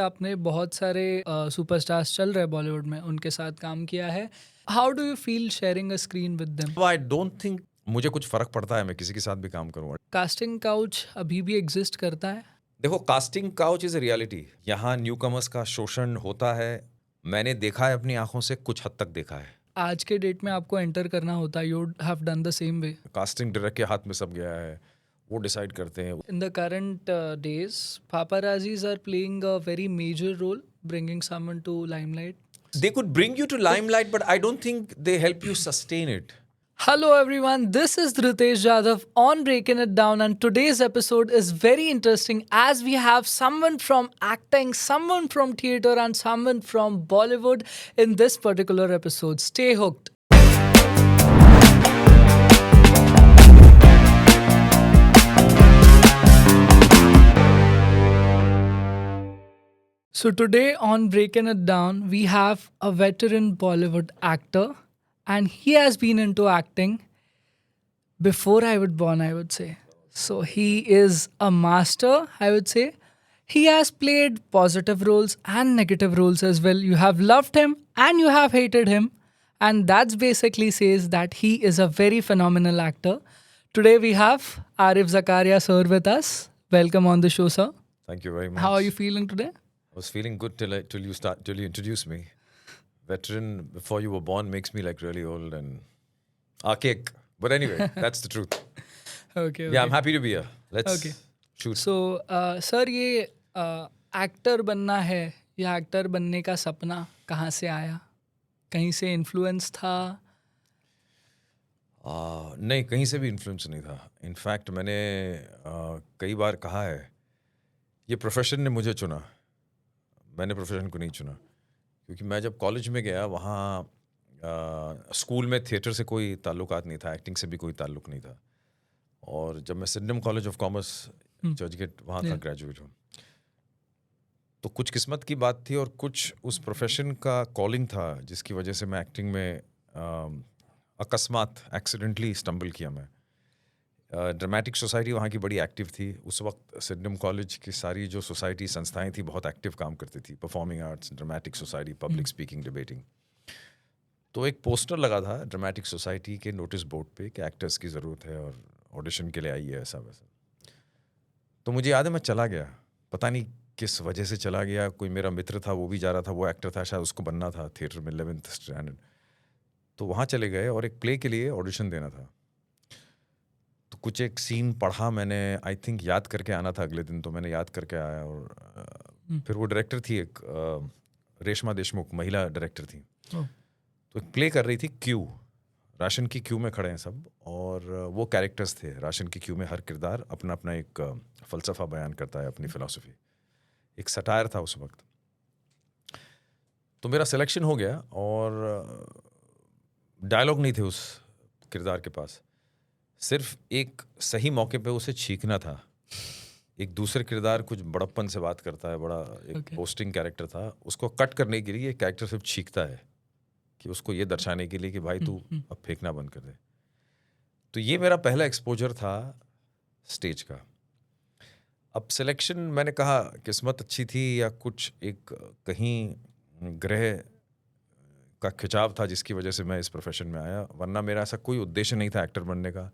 आपने बहुत सारे सुपरस्टार्स चल रहे बॉलीवुड में, उनके साथ काम किया है। How do you feel sharing a screen with them? I don't think मुझे कुछ फर्क पड़ता है मैं किसी के साथ भी काम करूँ। कास्टिंग काउच अभी भी एग्जिस्ट करता है? देखो, casting couch is a reality. यहाँ न्यू कमर्स का शोषण होता है। मैंने देखा है अपनी आंखों से, कुछ हद तक देखा है। आज के डेट में आपको एंटर करना होता है, you have done the same way. Casting director के हाथ में सब गया है, वो डिसाइड करते हैं। In the current days, paparazzis are playing a very major role, bringing someone to limelight. They could bring you to limelight but I don't think they help you sustain it. Hello everyone, this is Dhritesh Jadhav on Breaking It Down, and today's episode is very interesting as we have someone from acting, someone from theatre and someone from Bollywood in this particular episode. Stay hooked. So today on Breaking It Down, we have a veteran Bollywood actor, and he has been into acting before I was born, I would say. So he is a master, I would say. He has played positive roles and negative roles as well. You have loved him and you have hated him. And that's basically says that he is a very phenomenal actor. Today we have Arif Zakaria sir with us. Welcome on the show, sir. Thank you very much. How are you feeling today? I was feeling good till you introduced me. Veteran before you were born makes me like really old and archaic. But anyway, that's the truth. Okay. Yeah, I'm happy to be here. Let's Okay. shoot. So sir, ये actor बनना है या actor बनने का सपना कहाँ से आया? कहीं से इन्फ्लुएंस था? नहीं, कहीं से भी इन्फ्लुएंस नहीं था। इनफैक्ट मैंने कई बार कहा है, ये प्रोफेशन ने मुझे चुना, मैंने प्रोफेशन को नहीं चुना। क्योंकि मैं जब कॉलेज में गया, वहाँ स्कूल में थिएटर से कोई ताल्लुकात नहीं था, एक्टिंग से भी कोई ताल्लुक नहीं था। और जब मैं सिडनम कॉलेज ऑफ कॉमर्स चर्चगेट वहाँ का ग्रेजुएट हूँ, तो कुछ किस्मत की बात थी और कुछ उस प्रोफेशन का कॉलिंग था जिसकी वजह से मैं एक्टिंग में अकस्मात एक्सीडेंटली स्टम्बल किया। मैं ड्रामेटिक सोसाइटी वहाँ की बड़ी एक्टिव थी उस वक्त। सिडनम कॉलेज की सारी जो सोसाइटी संस्थाएं थी बहुत एक्टिव काम करती थी, performing arts, dramatic society, public speaking, debating. तो एक पोस्टर लगा था ड्रामेटिक सोसाइटी के नोटिस बोर्ड पे कि एक्टर्स की ज़रूरत है और ऑडिशन के लिए आई है, ऐसा वैसा। तो मुझे याद है मैं चला गया, पता नहीं किस वजह से चला गया। कोई मेरा मित्र था, वो भी जा रहा था, वो एक्टर था, शायद उसको बनना था थिएटर में 11th स्टैंडर्ड। तो वहाँ चले गए और एक प्ले के लिए ऑडिशन देना था। तो कुछ एक सीन पढ़ा मैंने, आई थिंक याद करके आना था अगले दिन, तो मैंने याद करके आया। और फिर वो डायरेक्टर थी एक रेशमा देशमुख, महिला डायरेक्टर थी। तो एक प्ले कर रही थी क्यू, राशन की क्यू में खड़े हैं सब, और वो कैरेक्टर्स थे राशन की क्यू में। हर किरदार अपना अपना एक फ़लसफ़ा बयान करता है, अपनी फ़िलॉसफी। एक सटायर था उस वक्त। तो मेरा सिलेक्शन हो गया और डायलॉग नहीं थे उस किरदार के पास, सिर्फ एक सही मौके पे उसे छींकना था। एक दूसरे किरदार कुछ बड़प्पन से बात करता है, बड़ा एक पोस्टिंग कैरेक्टर था, उसको कट करने के लिए कैरेक्टर सिर्फ छींकता है कि उसको ये दर्शाने के लिए कि भाई तू अब फेंकना बंद कर दे। तो ये मेरा पहला एक्सपोजर था स्टेज का। अब सिलेक्शन, मैंने कहा किस्मत अच्छी थी या कुछ एक कहीं ग्रह का खिंचाव था जिसकी वजह से मैं इस प्रोफेशन में आया। वरना मेरा ऐसा कोई उद्देश्य नहीं था एक्टर बनने का,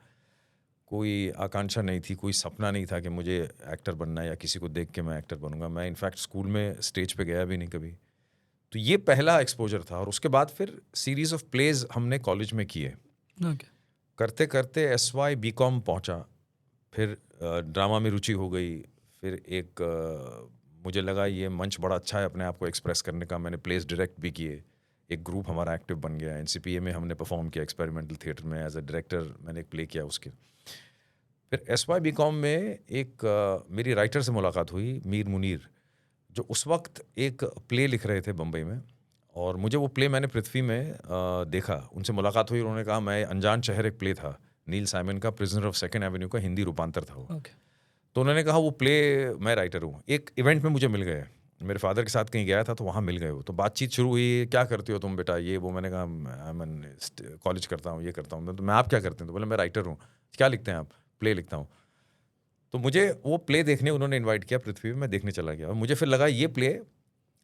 कोई आकांक्षा नहीं थी, कोई सपना नहीं था कि मुझे एक्टर बनना है या किसी को देख के मैं एक्टर बनूंगा। मैं इनफैक्ट स्कूल में स्टेज पे गया भी नहीं कभी। तो ये पहला एक्सपोजर था। और उसके बाद फिर सीरीज़ ऑफ प्लेज हमने कॉलेज में किए। करते करते SY BCom पहुंचा, फिर ड्रामा में रुचि हो गई। फिर एक मुझे लगा ये मंच बड़ा अच्छा है अपने आप को एक्सप्रेस करने का। मैंने प्लेस डायरेक्ट भी किए, एक ग्रुप हमारा एक्टिव बन गया। NCPA में हमने परफॉर्म किया, एक्सपेरिमेंटल थिएटर में एज अ डायरेक्टर मैंने एक प्ले किया उसके। फिर SY BCom में एक मेरी राइटर से मुलाकात हुई, मीर मुनीर, जो उस वक्त एक प्ले लिख रहे थे बम्बई में। और मुझे वो प्ले मैंने पृथ्वी में देखा, उनसे मुलाकात हुई। उन्होंने कहा, मैं अनजान शहर एक प्ले था नील साइमन का, प्रिजनर ऑफ सेकेंड एवेन्यू का हिंदी रूपांतर था वो। तो उन्होंने कहा वो प्ले मैं राइटर हूँ। एक इवेंट में मुझे मिल गए, मेरे फादर के साथ कहीं गया था तो वहाँ मिल गए वो। तो बातचीत शुरू हुई, क्या करते हो तुम बेटा, ये वो। मैंने कहा मैं कॉलेज करता हूँ, ये करता हूँ। तो मैं आप क्या करते हैं? तो बोले मैं राइटर हूँ। क्या लिखते हैं आप? प्ले लिखता हूँ। तो मुझे वो प्ले देखने उन्होंने इनवाइट किया पृथ्वी पे, मैं देखने चला गया और मुझे फिर लगा ये प्ले,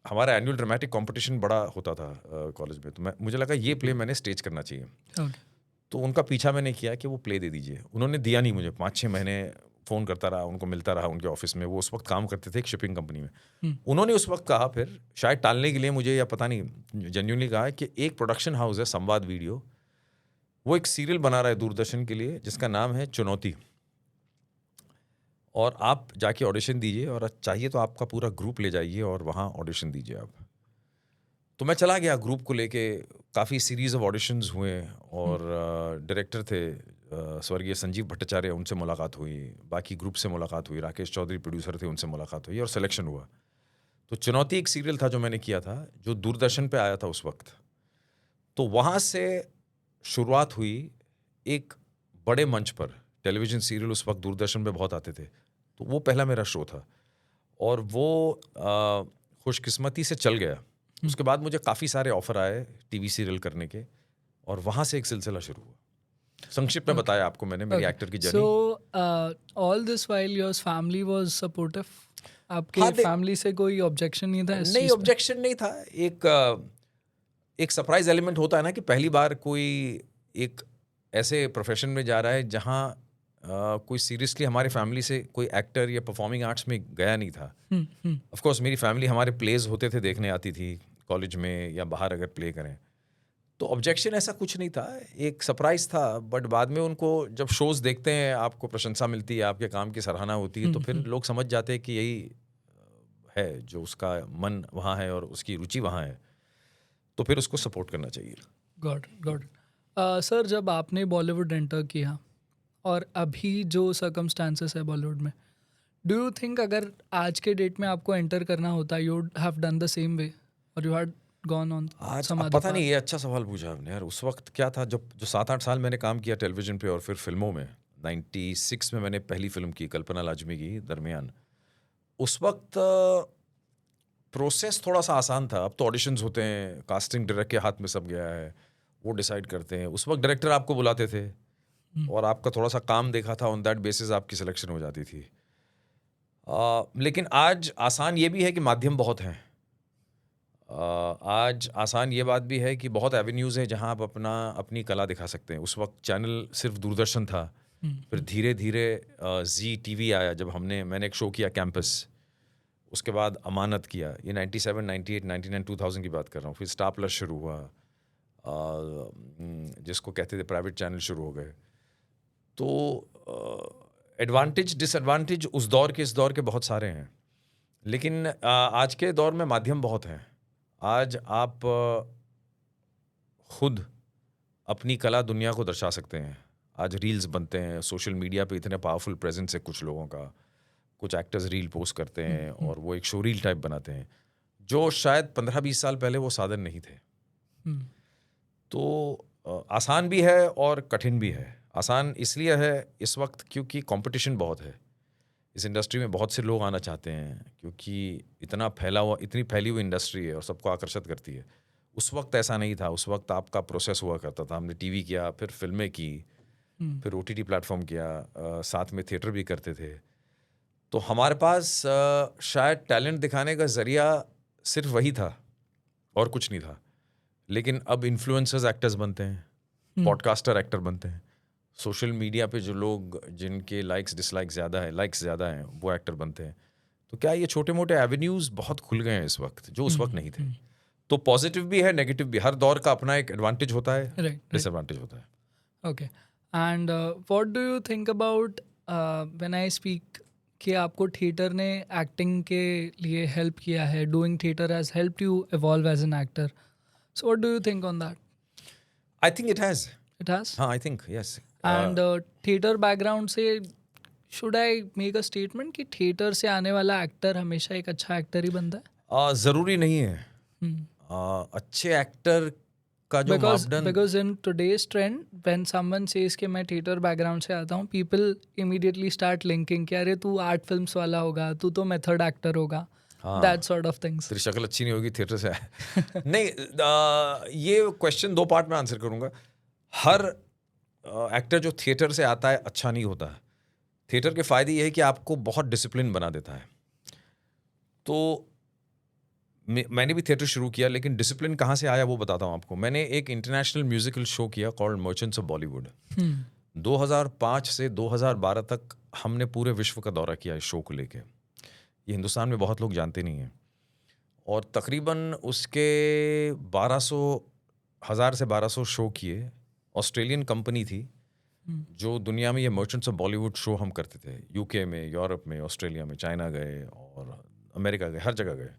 हमारा एनुअल ड्रामेटिक कंपटीशन बड़ा होता था कॉलेज में, तो मुझे लगा ये प्ले मैंने स्टेज करना चाहिए। Okay. तो उनका पीछा मैंने किया कि वो प्ले दे दीजिए, उन्होंने दिया नहीं मुझे। 5-6 महीने फ़ोन करता रहा, उनको मिलता रहा उनके ऑफिस में, वो उस वक्त काम करते थे एक शिपिंग कंपनी में। उन्होंने उस वक्त कहा, फिर शायद टालने के लिए मुझे या पता नहीं, जेन्युइनली कहा कि एक प्रोडक्शन हाउस है संवाद वीडियो, वो एक सीरियल बना रहा है दूरदर्शन के लिए जिसका नाम है चुनौती, और आप जाके ऑडिशन दीजिए और चाहिए तो आपका पूरा ग्रुप ले जाइए और वहाँ ऑडिशन दीजिए आप। तो मैं चला गया ग्रुप को लेके, काफ़ी सीरीज़ ऑफ ऑडिशंस हुए और डायरेक्टर थे स्वर्गीय संजीव भट्टाचार्य, उनसे मुलाकात हुई, बाकी ग्रुप से मुलाकात हुई, राकेश चौधरी प्रोड्यूसर थे, उनसे मुलाकात हुई और सिलेक्शन हुआ। तो चुनौती एक सीरियल था जो मैंने किया था, जो दूरदर्शन पे आया था उस वक्त। तो वहाँ से शुरुआत हुई एक बड़े मंच पर, टेलीविज़न सीरियल उस वक्त दूरदर्शन पे बहुत आते थे, तो वो पहला मेरा शो था और वो खुशकिस्मती से चल गया। उसके बाद मुझे काफ़ी सारे ऑफर आए टीवी सीरियल करने के और वहाँ से एक सिलसिला शुरू हुआ। संक्षिप्त में बताया आपको मैंने मेरी एक्टर की journey. So all this while your family was supportive? आपके हाँ, फैमिली से कोई ऑब्जेक्शन नहीं था इस नहीं, चीज़ पे? ऑब्जेक्शन नहीं था। एक सरप्राइज एलिमेंट होता है ना कि पहली बार कोई एक ऐसे प्रोफेशन में जा रहा है जहाँ कोई सीरियसली हमारे फैमिली से कोई एक्टर या परफॉर्मिंग आर्ट्स में गया नहीं था। ऑफ कोर्स मेरी फैमिली हमारे प्लेज होते थे, देखने आती थी कॉलेज में या बाहर अगर प्ले करें, तो ऑब्जेक्शन ऐसा कुछ नहीं था, एक सरप्राइज था। बट बाद में उनको जब शोज देखते हैं, आपको प्रशंसा मिलती है, आपके काम की सराहना होती है, तो फिर लोग समझ जाते हैं कि यही है जो उसका मन वहाँ है और उसकी रुचि वहाँ है, तो फिर उसको सपोर्ट करना चाहिए। गॉड सर, जब आपने बॉलीवुड एंटर किया और अभी जो सर्कमस्टांसेस है बॉलीवुड में, डू यू थिंक अगर आज के डेट में आपको एंटर करना होता, you would have done the same way और यू हैड गॉन ऑन आज सम अब अदर पता नहीं, ये अच्छा सवाल पूछा आपने यार। उस वक्त क्या था, जब जो 7-8 साल मैंने काम किया टेलीविजन पे और फिर फिल्मों में, 96 में मैंने पहली फिल्म की कल्पना लाजमी की दरमियान। उस वक्त प्रोसेस थोड़ा सा आसान था। अब तो ऑडिशंस होते हैं, कास्टिंग डायरेक्टर के हाथ में सब गया है, वो डिसाइड करते हैं। उस वक्त डायरेक्टर आपको बुलाते थे और आपका थोड़ा सा काम देखा था, ऑन दैट बेसिस आपकी सिलेक्शन हो जाती थी। लेकिन आज आसान ये भी है कि माध्यम बहुत हैं। आज आसान ये बात भी है कि बहुत एवेन्यूज़ है जहां आप अपनी कला दिखा सकते हैं। उस वक्त चैनल सिर्फ दूरदर्शन था, फिर धीरे धीरे जी टीवी आया, जब मैंने एक शो किया कैंपस, उसके बाद अमानत किया, ये 97, 98, 99, 2000 की बात कर रहा हूँ। फिर स्टार प्लस शुरू हुआ, जिसको कहते थे प्राइवेट चैनल शुरू हो गए। तो एडवांटेज डिसएडवांटेज उस दौर के इस दौर के बहुत सारे हैं, लेकिन आज के दौर में माध्यम बहुत हैं। आज आप खुद अपनी कला दुनिया को दर्शा सकते हैं। आज रील्स बनते हैं, सोशल मीडिया पे इतने पावरफुल प्रेजेंस है कुछ लोगों का, कुछ एक्टर्स रील पोस्ट करते हैं और वो एक शो रील टाइप बनाते हैं, जो शायद 15-20 साल पहले वो साधन नहीं थे। तो आसान भी है और कठिन भी है। आसान इसलिए है इस वक्त क्योंकि कंपटीशन बहुत है इस इंडस्ट्री में, बहुत से लोग आना चाहते हैं क्योंकि इतनी फैली हुई इंडस्ट्री है और सबको आकर्षित करती है। उस वक्त ऐसा नहीं था। उस वक्त आपका प्रोसेस हुआ करता था। हमने टीवी किया, फिर फिल्में की, फिर OTT प्लेटफॉर्म किया, साथ में थिएटर भी करते थे। तो हमारे पास शायद टैलेंट दिखाने का ज़रिया सिर्फ वही था और कुछ नहीं था। लेकिन अब इन्फ्लुएंसर्स एक्टर्स बनते हैं, पॉडकास्टर एक्टर बनते हैं, सोशल मीडिया पे जो लोग जिनके लाइक्स ज़्यादा हैं वो एक्टर बनते हैं। तो क्या ये छोटे मोटे एवेन्यूज़ बहुत खुल गए हैं इस वक्त, जो उस वक्त नहीं थे। तो पॉजिटिव भी है, नेगेटिव भी। हर दौर का अपना एक एडवांटेज होता है, डिसएडवांटेज होता है। Okay, and what do you think about when I speak कि आपको थिएटर ने एक्टिंग के लिए हेल्प किया है, doing theatre has helped you evolve as an actor, so what do you think on that? I think it has. हाँ, I think yes. And theatre background से should I make a statement कि theatre से आने वाला actor हमेशा एक अच्छा actor ही बनता है? ज़रूरी नहीं है। अच्छे एक्टर का जो मापदंड, because in today's trend when someone says कि मैं थिएटर बैकग्राउंड से आता हूँ, पीपल इमीडिएटली स्टार्ट लिंकिंग कि अरे तू आर्ट फिल्म्स वाला होगा, तू तो मेथड एक्टर होगा, दैट सॉर्ट ऑफ थिंग्स। तेरी शक्ल अच्छी नहीं होगी थिएटर से नहीं, ये क्वेश्चन 2 पार्ट में आंसर करूंगा। हर एक्टर जो थिएटर से आता है अच्छा नहीं होता है। थिएटर के फ़ायदे ये है कि आपको बहुत डिसिप्लिन बना देता है। तो मैंने भी थिएटर शुरू किया, लेकिन डिसिप्लिन कहाँ से आया वो बताता हूँ आपको। मैंने एक इंटरनेशनल म्यूजिकल शो किया कॉल्ड मर्चेंट्स ऑफ बॉलीवुड। 2005 से 2012 तक हमने पूरे विश्व का दौरा किया इस शो को लेके। ये हिंदुस्तान में बहुत लोग जानते नहीं हैं। और तकरीबन उसके 1000 से 1200 शो किए। ऑस्ट्रेलियन कंपनी थी जो दुनिया में ये मर्चेंट्स ऑफ बॉलीवुड शो हम करते थे। यूके में, यूरोप में, ऑस्ट्रेलिया में, चाइना गए और अमेरिका गए, हर जगह गए।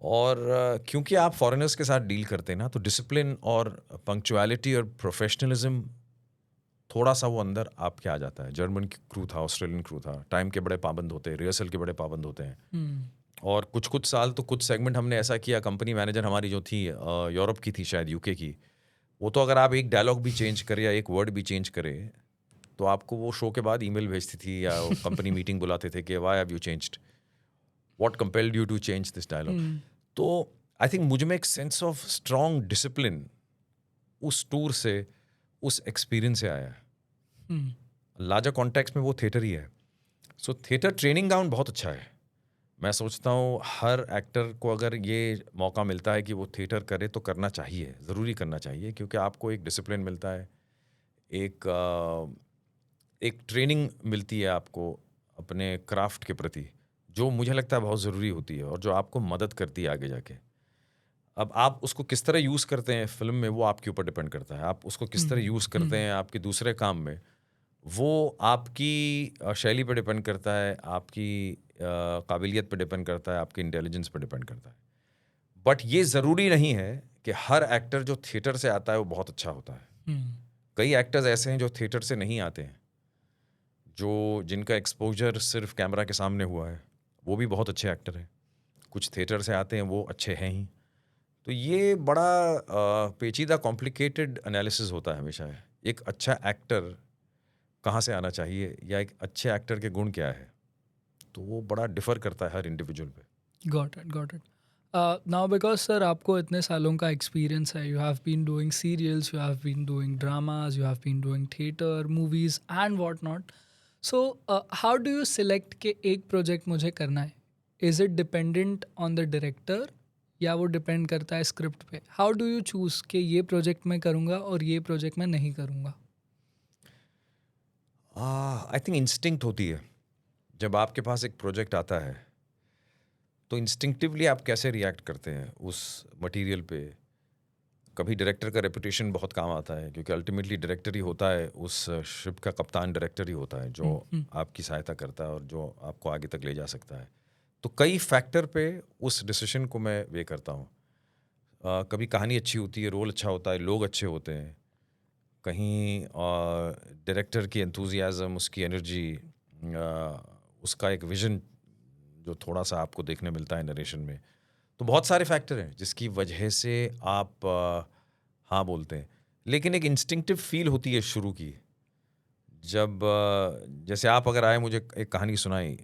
और क्योंकि आप फॉरेनर्स के साथ डील करते हैं ना, तो डिसिप्लिन और पंक्चुअलिटी और प्रोफेशनलिज्म थोड़ा सा वो अंदर आपके आ जाता है। जर्मन क्रू था, ऑस्ट्रेलियन क्रू था, टाइम के बड़े पाबंद होते हैं, रिहर्सल के बड़े पाबंद होते हैं। और कुछ साल तो कुछ सेगमेंट हमने ऐसा किया, कंपनी मैनेजर हमारी जो थी यूरोप की थी, शायद यूके की, वो तो अगर आप एक डायलॉग भी चेंज करें या एक वर्ड भी चेंज करें तो आपको वो शो के बाद ईमेल भेजती थी या कंपनी मीटिंग बुलाते थे कि why have you changed, what compelled you to change this dialogue. तो आई थिंक मुझ में एक सेंस ऑफ स्ट्रॉन्ग डिसिप्लिन उस टूर से, उस एक्सपीरियंस से आया है। लार्जर कॉन्टेक्स्ट में वो थिएटर ही है। सो थिएटर ट्रेनिंग ग्राउंड बहुत अच्छा है। मैं सोचता हूँ हर एक्टर को अगर ये मौका मिलता है कि वो थिएटर करे तो करना चाहिए, ज़रूरी करना चाहिए, क्योंकि आपको एक डिसिप्लिन मिलता है, एक ट्रेनिंग मिलती है आपको अपने क्राफ्ट के प्रति, जो मुझे लगता है बहुत ज़रूरी होती है और जो आपको मदद करती है आगे जाके। अब आप उसको किस तरह यूज़ करते हैं फिल्म में, वो आपके ऊपर डिपेंड करता है। आप उसको किस तरह यूज़ करते हैं आपके दूसरे काम में, वो आपकी शैली पे डिपेंड करता है, आपकी काबिलियत पे डिपेंड करता है, आपके इंटेलिजेंस पे डिपेंड करता है। बट ये ज़रूरी नहीं है कि हर एक्टर जो थिएटर से आता है वो बहुत अच्छा होता है। कई एक्टर्स ऐसे हैं जो थिएटर से नहीं आते हैं, जिनका एक्सपोजर सिर्फ कैमरा के सामने हुआ है, वो भी बहुत अच्छे एक्टर हैं। कुछ थिएटर से आते हैं, वो अच्छे हैं ही। तो ये बड़ा पेचीदा कॉम्प्लिकेटेड एनालिसिस होता है हमेशा। एक अच्छा एक्टर कहाँ से आना चाहिए या एक अच्छे एक्टर के गुण क्या है, तो वो बड़ा डिफर करता है हर इंडिविजुअल पे। Got it. Now because sir आपको इतने सालों का एक्सपीरियंस है, you have been doing serials, you have been doing dramas, you have been doing theatre, movies and what not. So how do you select कि एक project मुझे करना है? Is it dependent on the director या वो depend करता है script पे? हाउ डू यू चूज़ कि ये प्रोजेक्ट मैं करूँगा और ये प्रोजेक्ट मैं नहीं करूँगा? आई थिंक इंस्टिंक्ट होती है। जब आपके पास एक प्रोजेक्ट आता है तो इंस्टिंक्टिवली आप कैसे रिएक्ट करते हैं उस मटेरियल पे। कभी डायरेक्टर का रेपुटेशन बहुत काम आता है, क्योंकि अल्टीमेटली डायरेक्टर ही होता है, उस शिप का कप्तान डायरेक्टर ही होता है, जो आपकी सहायता करता है और जो आपको आगे तक ले जा सकता है। तो कई फैक्टर पे उस डिसीजन को मैं वे करता हूँ। कभी कहानी अच्छी होती है, रोल अच्छा होता है, लोग अच्छे होते हैं। कहीं डायरेक्टर की एंथुजियाज़म, उसकी एनर्जी, उसका एक विजन जो थोड़ा सा आपको देखने मिलता है नरेशन में। तो बहुत सारे फैक्टर हैं जिसकी वजह से आप हाँ बोलते हैं। लेकिन एक इंस्टिंक्टिव फील होती है शुरू की, जब जैसे आप अगर आए मुझे एक कहानी सुनाई,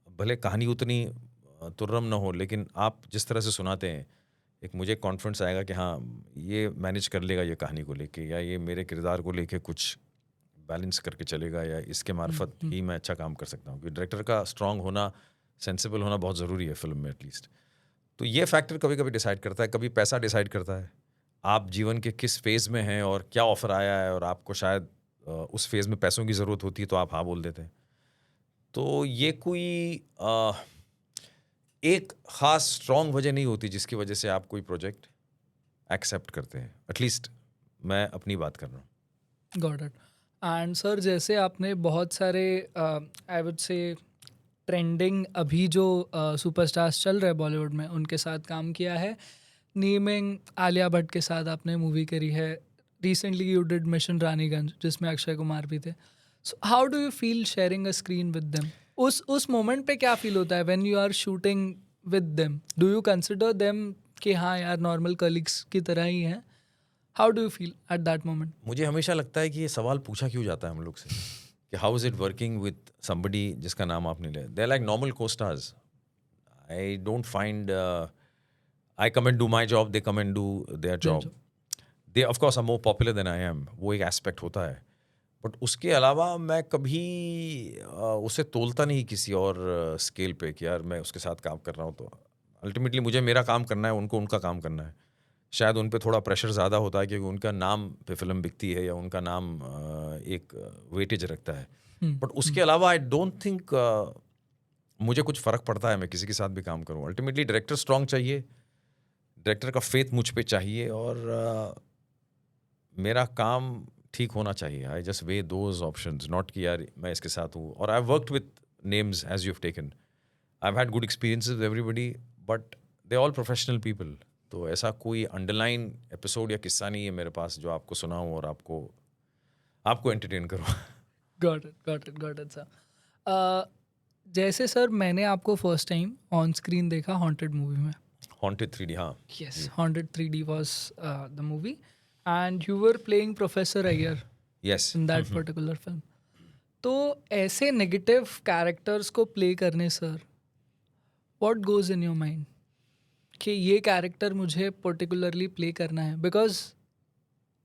भले कहानी उतनी तुर्रम ना हो, लेकिन आप जिस तरह से सुनाते हैं, एक मुझे कॉन्फिडेंस आएगा कि हाँ ये मैनेज कर लेगा ये कहानी को लेके, या ये मेरे किरदार को लेके कुछ बैलेंस करके चलेगा, या इसके मार्फत ही मैं अच्छा काम कर सकता हूँ। क्योंकि डायरेक्टर का स्ट्रांग होना, सेंसिबल होना बहुत ज़रूरी है फिल्म में एटलीस्ट। तो ये फैक्टर कभी कभी डिसाइड करता है। कभी पैसा डिसाइड करता है, आप जीवन के किस फेज़ में हैं और क्या ऑफ़र आया है, और आपको शायद उस फेज़ में पैसों की ज़रूरत होती है तो आप हाँ बोल देते हैं। तो ये कोई एक ख़ास स्ट्रॉन्ग वजह नहीं होती जिसकी वजह से आप कोई प्रोजेक्ट एक्सेप्ट करते हैं। एटलीस्ट मैं अपनी बात कर रहा हूँ। Got it. एंड सर जैसे आपने बहुत सारे आई वुड से ट्रेंडिंग अभी जो सुपरस्टार्स चल रहे हैं बॉलीवुड में, उनके साथ काम किया है। नीमिंग आलिया भट्ट के साथ आपने मूवी करी है। Recently you did mission Raniganj जिसमें अक्षय कुमार भी थे। So how do you feel sharing a screen with them? उस मोमेंट पे क्या फील होता है when you are shooting with them? Do you consider them कि हाँ यार नॉर्मल कलीग्स की तरह ही हैं? How do you feel at that moment? मुझे हमेशा लगता है कि ये सवाल पूछा क्यों जाता है हम लोग से कि how is it working with somebody जिसका नाम आपने लिया। They are like normal co-stars. I don't find I come and do my job, they come and do their job. They of course are more popular than I am, वो एक aspect होता है। But उसके अलावा मैं कभी उसे तोलता नहीं किसी और स्केल पे कि यार मैं उसके साथ काम कर रहा हूँ। तो अल्टीमेटली मुझे मेरा काम करना है, उनको उनका काम करना है। शायद उन पे थोड़ा प्रेशर ज़्यादा होता है क्योंकि उनका नाम पे फिल्म बिकती है या उनका नाम एक वेटेज रखता है। बट उसके अलावा आई डोंट थिंक मुझे कुछ फ़र्क पड़ता है मैं किसी के साथ भी काम करूँ। अल्टीमेटली डायरेक्टर स्ट्रांग चाहिए, डायरेक्टर का फेथ मुझ पे चाहिए और मेरा काम ठीक होना चाहिए। I just weigh those options, not कि यार मैं इसके साथ हूँ। और I worked with names as you have taken, I have had good experiences with everybody, but they all professional people. तो ऐसा कोई अंडरलाइन एपिसोड या किस्सा नहीं है मेरे पास जो आपको सुनाऊँ और आपको एंटरटेन करूँ। Got it sir. जैसे सर मैंने आपको फर्स्ट टाइम ऑन स्क्रीन देखा हॉन्टेड मूवी में. हॉन्टेड 3D, हाँ। Yes, Haunted 3D was the movie, and you were playing Professor Ayer yes. in that particular film. तो ऐसे नेगेटिव कैरेक्टर्स को play करने sir, what goes in your mind कि ये character मुझे particularly play करना है? Because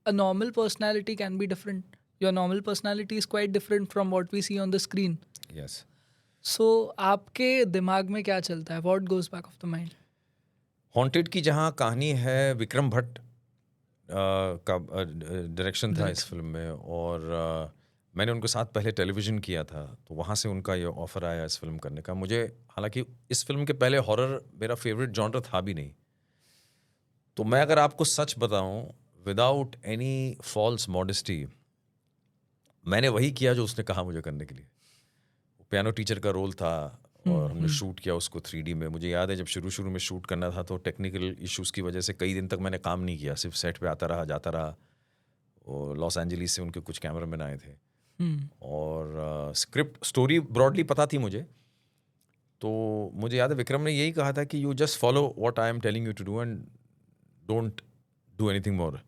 a normal personality can be different. Your normal personality is quite different from what we see on the screen. Yes. So आपके दिमाग में क्या चलता है? What goes back of the mind? Haunted की जहाँ कहानी है, विक्रम भट्ट का डायरेक्शन था इस फिल्म में, और मैंने उनके साथ पहले टेलीविज़न किया था, तो वहाँ से उनका ये ऑफ़र आया इस फिल्म करने का। मुझे हालांकि इस फिल्म के पहले हॉरर मेरा फेवरेट जॉनर था भी नहीं। तो मैं अगर आपको सच बताऊं, विदाउट एनी फॉल्स मॉडेस्टी, मैंने वही किया जो उसने कहा मुझे करने के लिए। पियानो टीचर का रोल था और हमने शूट किया उसको 3D में। मुझे याद है जब शुरू में शूट करना था तो टेक्निकल इश्यूज़ की वजह से कई दिन तक मैंने काम नहीं किया, सिर्फ सेट पे आता रहा जाता रहा। और लॉस एंजलिस से उनके कुछ कैमरामैन आए थे और स्क्रिप्ट स्टोरी ब्रॉडली पता थी मुझे। तो मुझे याद है विक्रम ने यही कहा था कि you just follow what I am telling you to do and don't do anything more.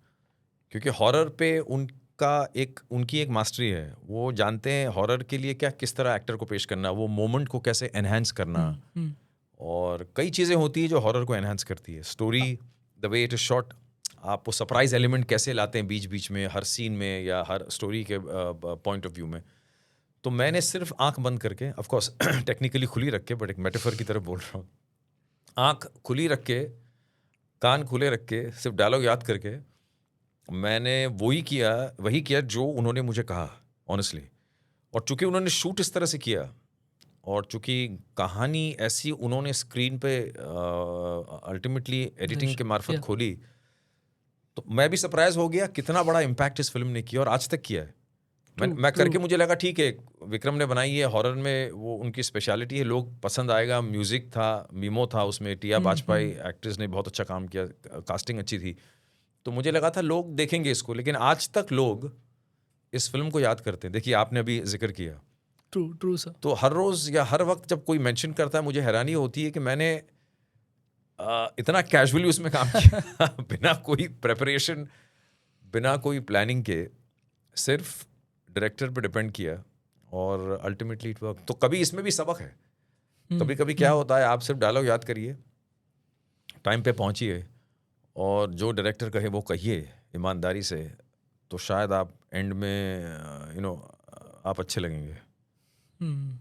क्योंकि हॉरर पे उनकी एक मास्टरी है, वो जानते हैं हॉरर के लिए क्या किस तरह एक्टर को पेश करना, वो मोमेंट को कैसे एनहांस करना। और कई चीज़ें होती है जो हॉरर को एनहांस करती है। Story, the way it is shot, आप वो सरप्राइज एलिमेंट कैसे लाते हैं बीच बीच में, हर सीन में या हर स्टोरी के पॉइंट ऑफ व्यू में। तो मैंने सिर्फ आंख बंद करके, ऑफ कोर्स टेक्निकली खुली रख के, बट एक मेटाफर की तरफ बोल रहा हूँ, आंख खुली रख के, कान खुले रख के, सिर्फ डायलॉग याद करके मैंने वही किया जो उन्होंने मुझे कहा ऑनेस्टली। और चूंकि उन्होंने शूट इस तरह से किया और चूंकि कहानी ऐसी उन्होंने स्क्रीन पे अल्टीमेटली एडिटिंग के मार्फत खोली, तो मैं भी सरप्राइज हो गया कितना बड़ा इम्पैक्ट इस फिल्म ने किया और आज तक किया है। मैं करके मुझे लगा ठीक है, विक्रम ने बनाई है, हॉरर में वो उनकी स्पेशलिटी है, लोग पसंद आएगा। म्यूजिक था, मीमो था उसमें, टिया बाजपेयी एक्ट्रेस ने बहुत अच्छा काम किया, कास्टिंग अच्छी थी। तो मुझे लगा था लोग देखेंगे इसको, लेकिन आज तक लोग इस फिल्म को याद करते हैं। देखिए आपने अभी जिक्र किया, ट्रू सर। तो हर रोज या हर वक्त जब कोई मेंशन करता है मुझे हैरानी होती है कि मैंने इतना कैजुअली उसमें काम किया बिना कोई प्रेपरेशन, बिना कोई प्लानिंग के, सिर्फ डायरेक्टर पे डिपेंड किया और अल्टीमेटली इट वर्क। तो कभी इसमें भी सबक है। कभी कभी क्या होता है, आप सिर्फ डायलॉग याद करिए, टाइम पे पहुंचिए और जो डायरेक्टर कहे वो कहिए ईमानदारी से, तो शायद आप एंड में आप अच्छे लगेंगे।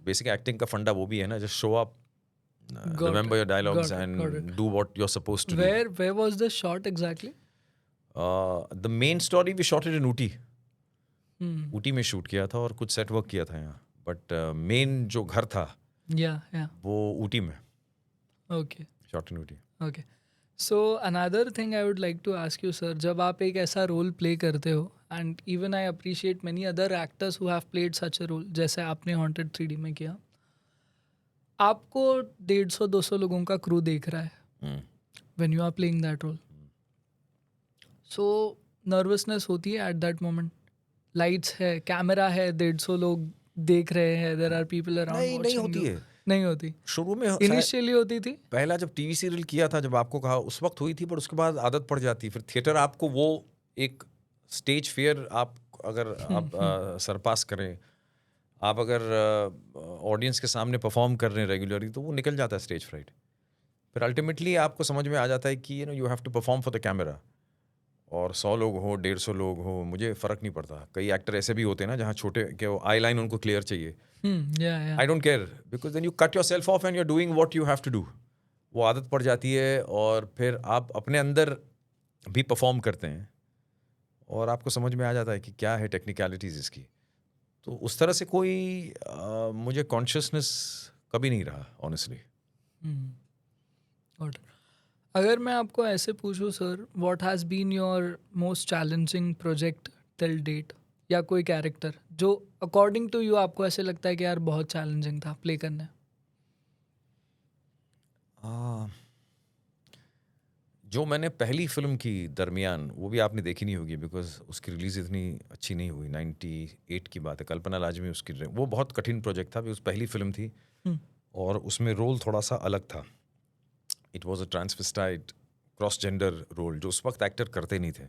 बेसिक एक्टिंग का फंडा वो भी है ना, just show up, remember your dialogues and do what you are supposed to do. Where was the shot exactly? The main story we shot it in Ooty. Ooty में शूट किया था और कुछ सेट वर्क किया था यहाँ, बट मेन जो घर था Yeah. वो ऊटी में, Okay. Shot in Ooty. Okay. So another thing I would like to ask you, sir, जब आप एक ऐसा रोल प्ले करते हो, and even I appreciate many other actors who have played such a role, जैसे आपने हॉन्टेड 3D में किया, आपको 150-200 लोगों का क्रू देख रहा है when you are playing that role. So nervousness होती है at that moment. लाइट्स है, कैमरा है, 150 लोग देख रहे हैं, देयर आर पीपल अराउंड। नहीं होती है, नहीं होती। शुरू में इनिशियली होती थी, पहला जब टीवी सीरियल किया था, जब आपको कहा उस वक्त हुई थी, पर उसके बाद आदत पड़ जाती। फिर थिएटर आपको वो एक स्टेज फियर, आप अगर आप सरपास करें, आप अगर ऑडियंस के सामने परफॉर्म कर रहे हैं रेगुलरली, तो वो निकल जाता है स्टेज फ्राइट। फिर अल्टीमेटली आपको समझ में आ जाता है कि you have to perform for the camera. और 100 लोग हो, 150 लोग हो, मुझे फ़र्क नहीं पड़ता। कई एक्टर ऐसे भी होते हैं ना जहाँ छोटे के वो आई लाइन उनको क्लियर चाहिए। Yeah. I don't care because then you cut yourself off and you are doing what you have to do. वो आदत पड़ जाती है और फिर आप अपने अंदर भी परफॉर्म करते हैं और आपको समझ में आ जाता है कि क्या है टेक्निकलिटीज़ इसकी। तो उस तरह से कोई मुझे कॉन्शियसनेस कभी नहीं रहा ऑनेस्टली। Got it. अगर मैं आपको ऐसे पूछूं sir, what has been your most challenging project till date, या कोई कैरेक्टर जो अकॉर्डिंग टू यू आपको ऐसे लगता है कि यार बहुत चैलेंजिंग था प्ले करना? जो मैंने पहली फिल्म की दरमियान, वो भी आपने देखी नहीं होगी बिकॉज उसकी रिलीज इतनी अच्छी नहीं हुई। 98 की बात है, कल्पना लाजमी उसकी वो बहुत कठिन प्रोजेक्ट था। उस पहली फिल्म थी और उसमें रोल थोड़ा सा अलग था। It was a transvestite cross gender role जो उस वक्त एक्टर करते नहीं थे।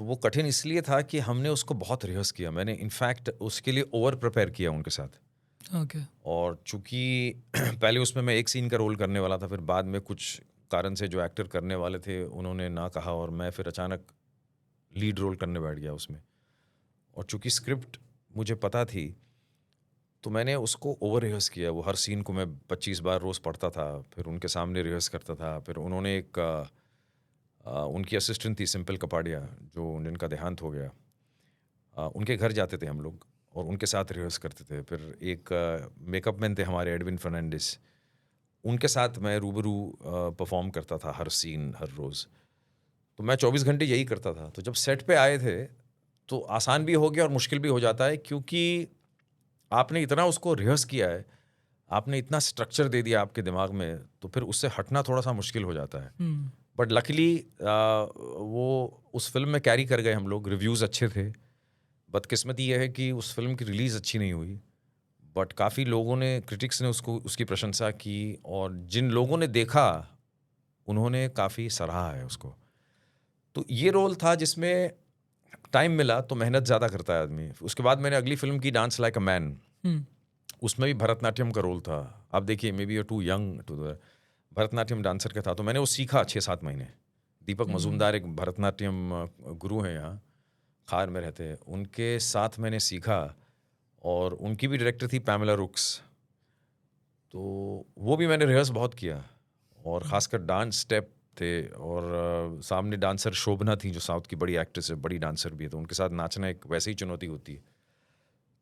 तो वो कठिन इसलिए था कि हमने उसको बहुत रिहर्स किया। मैंने इनफैक्ट उसके लिए ओवर प्रिपेयर किया उनके साथ। ओके. और चूंकि पहले उसमें मैं एक सीन का रोल करने वाला था, फिर बाद में कुछ कारण से जो एक्टर करने वाले थे उन्होंने ना कहा और मैं फिर अचानक लीड रोल करने बैठ गया उसमें। और चूंकि स्क्रिप्ट मुझे पता थी तो मैंने उसको ओवर रिहर्स किया। वो हर सीन को मैं 25 बार रोज़ पढ़ता था, फिर उनके सामने रिहर्स करता था। फिर उन्होंने एक उनकी असिस्टेंट थी सिंपल कपाड़िया, जो जिनका देहांत हो गया। उनके घर जाते थे हम लोग और उनके साथ रिहर्स करते थे। फिर एक मेकअप मैन थे हमारे, एडविन फर्नांडिस, उनके साथ मैं रूबरू परफॉर्म करता था हर सीन हर रोज़। तो मैं 24 घंटे यही करता था। तो जब सेट पे आए थे तो आसान भी हो गया और मुश्किल भी हो जाता है, क्योंकि आपने इतना उसको रिहर्स किया है, आपने इतना स्ट्रक्चर दे दिया आपके दिमाग में, तो फिर उससे हटना थोड़ा सा मुश्किल हो जाता है। बट लकीली वो उस फिल्म में कैरी कर गए हम लोग। रिव्यूज़ अच्छे थे। बदकिस्मती ये है कि उस फिल्म की रिलीज़ अच्छी नहीं हुई, बट काफ़ी लोगों ने, क्रिटिक्स ने उसको उसकी प्रशंसा की और जिन लोगों ने देखा उन्होंने काफ़ी सराहा है उसको। तो ये रोल था जिसमें टाइम मिला तो मेहनत ज़्यादा करता है आदमी। उसके बाद मैंने अगली फिल्म की डांस लाइक अ मैन, उसमें भी भरतनाट्यम का रोल था। आप देखिए, maybe you too young to the Bharatanatyam dancer का था। तो मैंने वो सीखा 6-7 महीने। दीपक मजूमदार एक भरतनाट्यम गुरु हैं यहाँ खार में रहते हैं, उनके साथ मैंने सीखा। और उनकी भी डायरेक्टर थी पैमेला रुक्स, तो वो भी मैंने रिहर्स बहुत किया। और ख़ासकर डांस स्टेप थे। और सामने डांसर शोभना थी जो साउथ की बड़ी एक्ट्रेस है, बड़ी डांसर भी है, तो उनके साथ नाचना एक वैसे ही चुनौती होती है।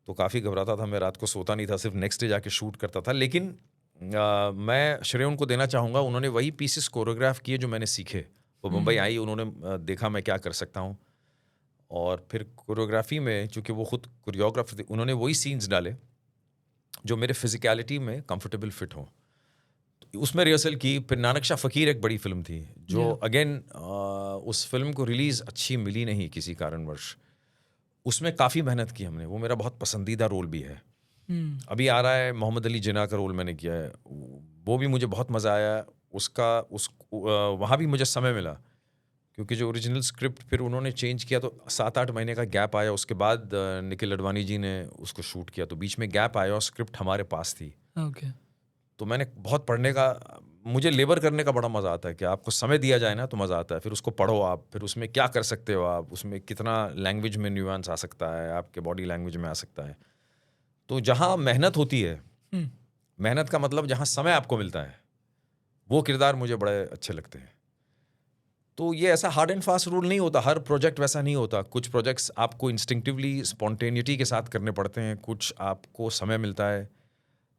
तो काफ़ी घबराता था मैं, रात को सोता नहीं था, सिर्फ नेक्स्ट डे जाके शूट करता था। लेकिन मैं श्रेय उनको देना चाहूँगा, उन्होंने वही पीसेस कोरियोग्राफ किए जो मैंने सीखे। वो मुंबई आई, उन्होंने देखा मैं क्या कर सकता हूँ, और फिर कोरियोग्राफी में चूँकि वो खुद कोरियोग्राफर थे, उन्होंने वही सीन्स डाले जो मेरे फिजिकलिटी में कंफर्टेबल फिट हों। तो उसमें रिहर्सल की। फिर नानक शाह फ़कीर एक बड़ी फिल्म थी जो अगेन उस फिल्म को रिलीज़ अच्छी मिली नहीं किसी कारणवश। उसमें काफ़ी मेहनत की हमने, वो मेरा बहुत पसंदीदा रोल भी है। अभी आ रहा है मोहम्मद अली जिन्ना का रोल मैंने किया है, वो भी मुझे बहुत मज़ा आया। वहाँ भी मुझे समय मिला, क्योंकि जो ओरिजिनल स्क्रिप्ट फिर उन्होंने चेंज किया, तो 7-8 महीने का गैप आया। उसके बाद निखिल अडवाणी जी ने उसको शूट किया, तो बीच में गैप आया और स्क्रिप्ट हमारे पास थी। ओके. तो मैंने बहुत पढ़ने का, मुझे लेबर करने का बड़ा मज़ा आता है कि आपको समय दिया जाए ना तो मज़ा आता है। फिर उसको पढ़ो आप, फिर उसमें क्या कर सकते हो आप, उसमें कितना लैंग्वेज में न्यूआंस आ सकता है, आपके बॉडी लैंग्वेज में आ सकता है। तो जहाँ मेहनत होती है, मेहनत का मतलब जहाँ समय आपको मिलता है, वो किरदार मुझे बड़े अच्छे लगते हैं। तो ये ऐसा हार्ड एंड फास्ट रूल नहीं होता, हर प्रोजेक्ट वैसा नहीं होता। कुछ प्रोजेक्ट्स आपको इंस्टिंक्टिवली स्पॉन्टेनिटी के साथ करने पड़ते हैं, कुछ आपको समय मिलता है,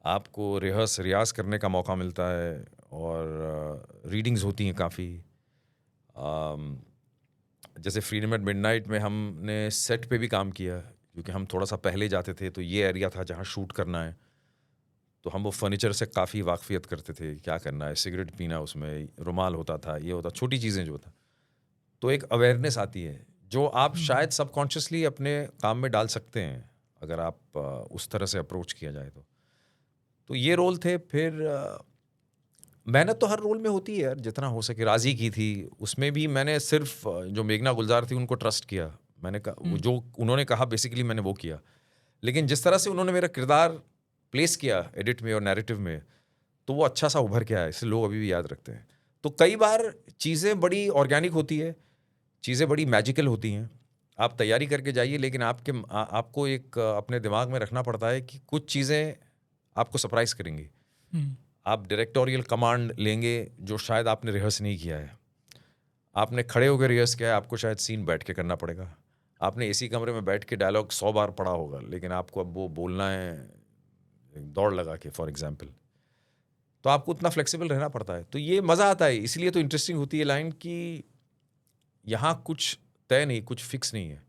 आपको रियाज करने का मौका मिलता है, और रीडिंग्स होती हैं काफ़ी। जैसे फ्रीडम एट मिडनाइट में हमने सेट पे भी काम किया, क्योंकि हम थोड़ा सा पहले जाते थे, तो ये एरिया था जहाँ शूट करना है, तो हम वो फर्नीचर से काफ़ी वाकफियत करते थे, क्या करना है, सिगरेट पीना, उसमें रुमाल होता था, ये होता, छोटी चीज़ें जो था। तो एक अवेयरनेस आती है जो आप शायद सबकॉन्शियसली अपने काम में डाल सकते हैं, अगर आप उस तरह से अप्रोच किया जाए तो ये रोल थे। फिर मेहनत तो हर रोल में होती है यार, जितना हो सके। राजी की थी, उसमें भी मैंने सिर्फ जो मेघना गुलजार थी उनको ट्रस्ट किया। मैंने कहा, जो उन्होंने कहा बेसिकली मैंने वो किया। लेकिन जिस तरह से उन्होंने मेरा किरदार प्लेस किया एडिट में और नैरेटिव में, तो वो अच्छा सा उभर के आया, इससे लोग अभी भी याद रखते हैं। तो कई बार चीज़ें बड़ी ऑर्गेनिक होती है, चीज़ें बड़ी मैजिकल होती हैं। आप तैयारी करके जाइए, लेकिन आपको एक अपने दिमाग में रखना पड़ता है कि कुछ चीज़ें आपको सरप्राइज़ करेंगी। आप डायरेक्टोरियल कमांड लेंगे जो शायद आपने रिहर्स नहीं किया है। आपने खड़े होकर रिहर्स किया है, आपको शायद सीन बैठ के करना पड़ेगा। आपने एसी कमरे में बैठ के डायलॉग 100 बार पढ़ा होगा, लेकिन आपको अब वो बोलना है दौड़ लगा के, फॉर एग्जाम्पल। तो आपको उतना फ्लेक्सिबल रहना पड़ता है। तो ये मज़ा आता है, इसलिए तो इंटरेस्टिंग होती है लाइन कि यहाँ कुछ तय नहीं, कुछ फिक्स नहीं है।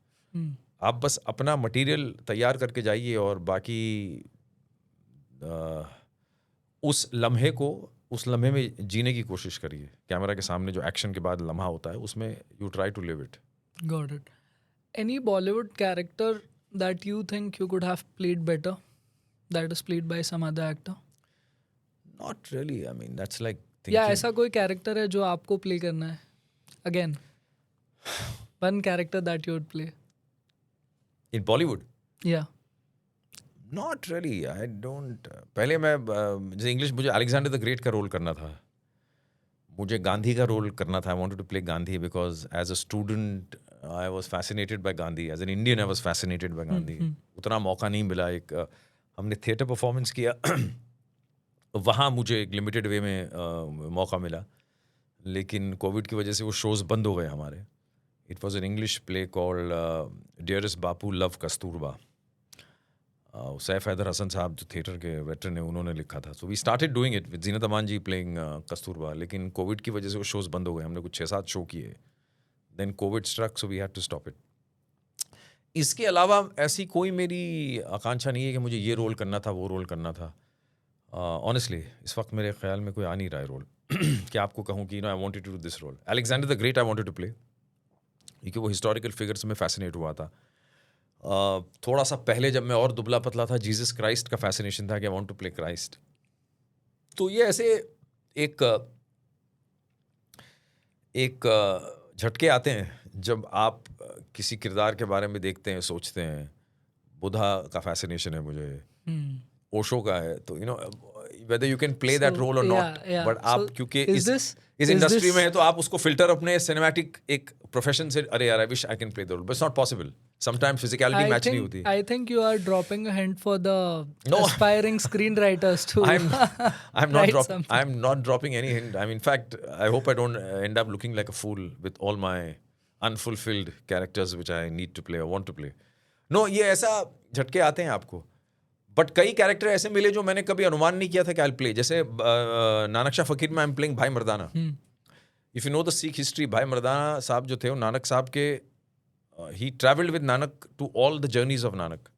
आप बस अपना मटेरियल तैयार करके जाइए और बाकी उस लम्हे में जीने की कोशिश करिए। कैमरा के सामने जो एक्शन के बाद लम्हा होता है, उसमें you try to live it. Got it. Any Bollywood character that you think you could have played better, that is played by some other actor? Not really. I mean, that's like या thinking. ऐसा कोई character है जो आपको play करना है? Again, one character that you would play. In Bollywood? Yeah. Not really. I don't. पहले मैं जैसे इंग्लिश, मुझे अलेक्जेंडर द ग्रेट का रोल करना था, मुझे गांधी का रोल करना था। I wanted to play Gandhi because as a student I was fascinated by Gandhi, as an Indian I was fascinated by Gandhi. उतना मौका नहीं मिला। हमने थिएटर परफॉर्मेंस किया वहाँ मुझे एक लिमिटेड वे में मौका मिला, लेकिन कोविड की वजह से वो शोज़ बंद हो गए हमारे। It was an English play called dearest Bapu love Kasturba. Saif Haidar Hasan sahab जो थिएटर के वेटरन हैं, उन्होंने लिखा था। So we started doing it with Zeenat Aman ji playing Kasturba, लेकिन कोविड की वजह से वो शोज़ बंद हो गए। हमने कुछ 6-7 शो किए, then Covid struck, so we had to stop it. इसके अलावा ऐसी कोई मेरी आकांक्षा नहीं है कि मुझे ये रोल करना था, वो रोल करना था। ऑनेस्टली इस वक्त मेरे ख्याल में कोई आ नहीं रहा है रोल कि आपको कहूँ कि I wanted to do this role. Alexander the Great I wanted to play, क्योंकि वो हिस्टोरिकल फिगर से मैं फैसिनेट हुआ था। थोड़ा सा पहले जब मैं और दुबला पतला था, जीसस क्राइस्ट का फैसिनेशन था कि I want to play Christ. तो ये ऐसे एक झटके आते हैं जब आप किसी किरदार के बारे में देखते हैं, सोचते हैं। बुधा का फैसिनेशन है मुझे, ओशो का है। तो you know whether you can play that role or not, but आप क्योंकि इस इंडस्ट्री में है तो आप उसको फिल्टर अपने सिनेमैटिक एक प्रोफेशन से, अरे यार I wish I can play the role, but it's not possible. Sometimes physicality match नहीं होती। I think you are dropping a hint for the aspiring screenwriters to I'm not dropping any hint. In fact, I hope I don't end up looking like a fool with all my unfulfilled characters which I need to play or want to play. No, ये ऐसा झटके आते हैं आपको। But कई character ऐसे मिले जो मैंने कभी अनुमान नहीं किया था कि आई प्ले। जैसे नानक शाह फकीर में आई am playing Bhai Mardana. If you know the Sikh history, Bhai Mardana Sahab जो थे, वो नानक साहब के ही travelled with Nanak to all the journeys of Nanak.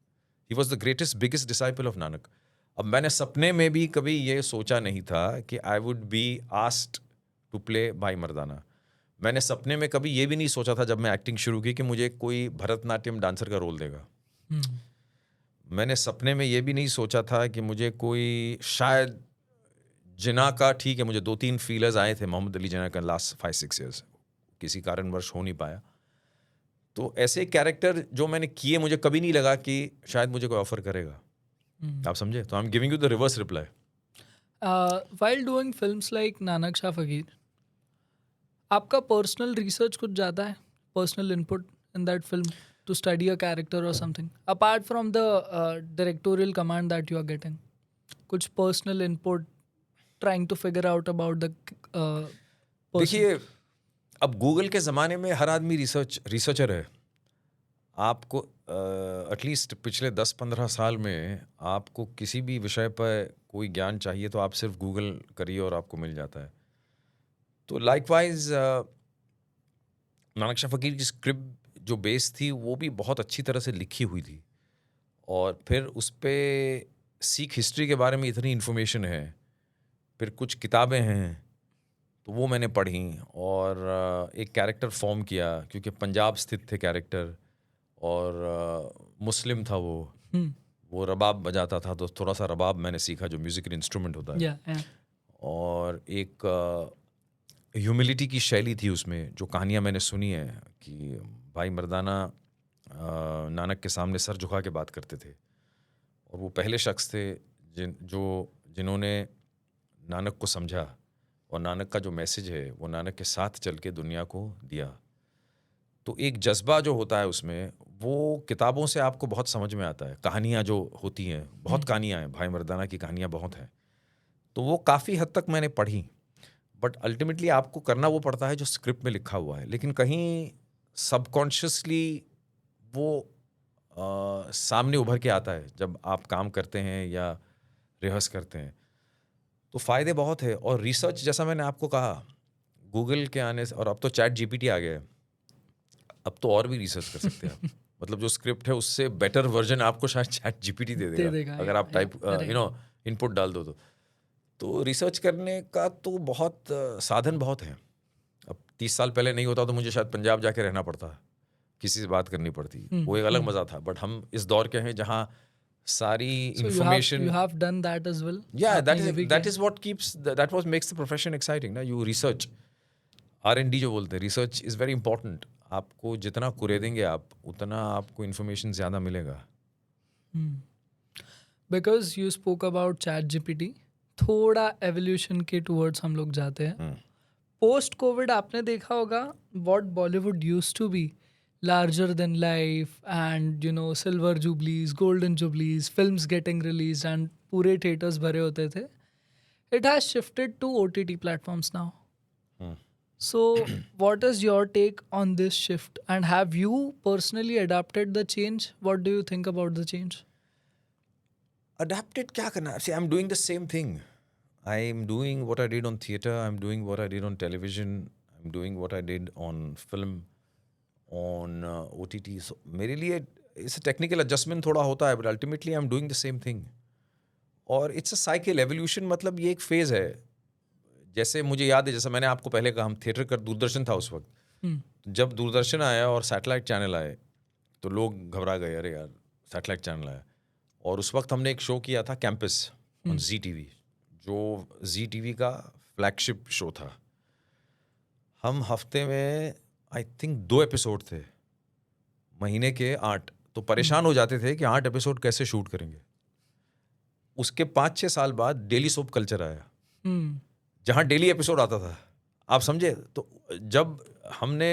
He was the greatest biggest disciple of Nanak. अब मैंने सपने में भी कभी ये सोचा नहीं था कि I would be asked to play Bhai Mardana. मैंने सपने में कभी ये भी नहीं सोचा था जब मैं एक्टिंग शुरू की कि मुझे कोई भरतनाट्यम डांसर का रोल देगा। मैंने सपने में ये भी नहीं सोचा था कि मुझे कोई, शायद जिना का, ठीक है मुझे 2-3 फीलर्स आए थे मोहम्मद अली जिना का लास्ट 5-6 ईयर्स, किसी कारणवश हो नहीं पाया। तो ऐसे कैरेक्टर जो मैंने किए, मुझे कभी नहीं लगा कि शायद मुझे कोई ऑफर करेगा। आप समझे? तो I am giving you the reverse reply. While doing films like Nanak Shah फकीर, आपका पर्सनल रिसर्च कुछ ज़्यादा है, personal input in that film to study a character or something apart from the directorial command that you are getting? कुछ personal input trying to figure out about the person? देखिए, अब Google के ज़माने में हर आदमी रिसर्चर है। आपको at least पिछले 10-15 साल में आपको किसी भी विषय पर कोई ज्ञान चाहिए तो आप सिर्फ गूगल करिए और आपको मिल जाता है। तो लाइकवाइज नानक शाह फकीर की स्क्रिप्ट जो बेस थी वो भी बहुत अच्छी तरह से लिखी हुई थी, और फिर उस पर सिख हिस्ट्री के बारे में इतनी इन्फॉर्मेशन है, फिर कुछ किताबें हैं तो वो मैंने पढ़ी, और एक कैरेक्टर फॉर्म किया क्योंकि पंजाब स्थित थे कैरेक्टर, और मुस्लिम था वो रबाब बजाता था, तो थोड़ा सा रबाब मैंने सीखा जो म्यूज़िकल इंस्ट्रूमेंट होता है। yeah. और एक ह्यूमिलिटी की शैली थी उसमें, जो कहानियाँ मैंने सुनी है कि भाई मर्दाना नानक के सामने सर झुका के बात करते थे, और वो पहले शख्स थे जिन्होंने नानक को समझा, और नानक का जो मैसेज है वो नानक के साथ चल के दुनिया को दिया। तो एक जज्बा जो होता है उसमें, वो किताबों से आपको बहुत समझ में आता है। कहानियाँ जो होती हैं, बहुत कहानियाँ हैं, भाई मर्दाना की कहानियाँ बहुत हैं, तो वो काफ़ी हद तक मैंने पढ़ी। बट अल्टीमेटली आपको करना वो पड़ता है जो स्क्रिप्ट में लिखा हुआ है, लेकिन कहीं सबकॉन्शियसली वो सामने उभर के आता है जब आप काम करते हैं या रिहर्स करते हैं। तो फ़ायदे बहुत है। और रिसर्च, जैसा मैंने आपको कहा, गूगल के आने से, और अब तो चैट जीपीटी आ गया है, अब तो और भी रिसर्च कर सकते हैं आप। मतलब जो स्क्रिप्ट है उससे बेटर वर्जन आपको शायद चैट जीपीटी दे दे देगा, देगा, अगर आप टाइप इनपुट डाल दो तो रिसर्च करने का तो बहुत साधन बहुत हैं। अब 30 साल पहले नहीं होता तो मुझे शायद पंजाब जाके रहना पड़ता, किसी से बात करनी पड़ती, वो एक अलग मज़ा था। बट हम इस दौर के हैं जहाँ सारी So information, you have done that as well. yeah, आपने ये भी that किया। is what keeps that what makes the profession exciting ना। You research, R&D जो बोलते हैं, रिसर्च इज़ वेरी इंपॉर्टेंट। आपको जितना कुरेदेंगे आप, उतना आपको इन्फॉर्मेशन ज़्यादा मिलेगा। Because you spoke about chat GPT, थोड़ा एवोल्यूशन के टूवर्ड्स हम लोग जाते हैं। पोस्ट कोविड आपने देखा होगा what Bollywood used to be, larger than life and silver jubilees, golden jubilees, films getting release and पूरे थिएटर्स भरे होते थे। It has shifted to OTT platforms now. So, what is your take on this shift? And have you personally adapted the change? What do you think about the change? Adapted क्या करना? See, I'm doing the same thing. I'm doing what I did on theatre. I'm doing what I did on television. I'm doing what I did on film, on OTT. So मेरे लिए it's a technical adjustment थोड़ा होता है, but ultimately I'm doing the same thing. और it's a cycle, evolution मतलब ये एक phase है। जैसे मुझे याद है, जैसा मैंने आपको पहले कहा, हम थिएटर कर, दूरदर्शन था उस वक्त। जब दूरदर्शन आया और सैटेलाइट चैनल आए तो लोग घबरा गए, अरे यार सैटेलाइट चैनल आया। और उस वक्त हमने एक शो किया था, कैंपस, ऑन ZTV, जो ZTV का फ्लैगशिप शो था। हम हफ्ते में आई थिंक 2 एपिसोड थे, महीने के 8। तो परेशान हो जाते थे कि 8 एपिसोड कैसे शूट करेंगे। उसके 5-6 साल बाद डेली सोप कल्चर आया, जहाँ डेली एपिसोड आता था। आप समझे? तो जब हमने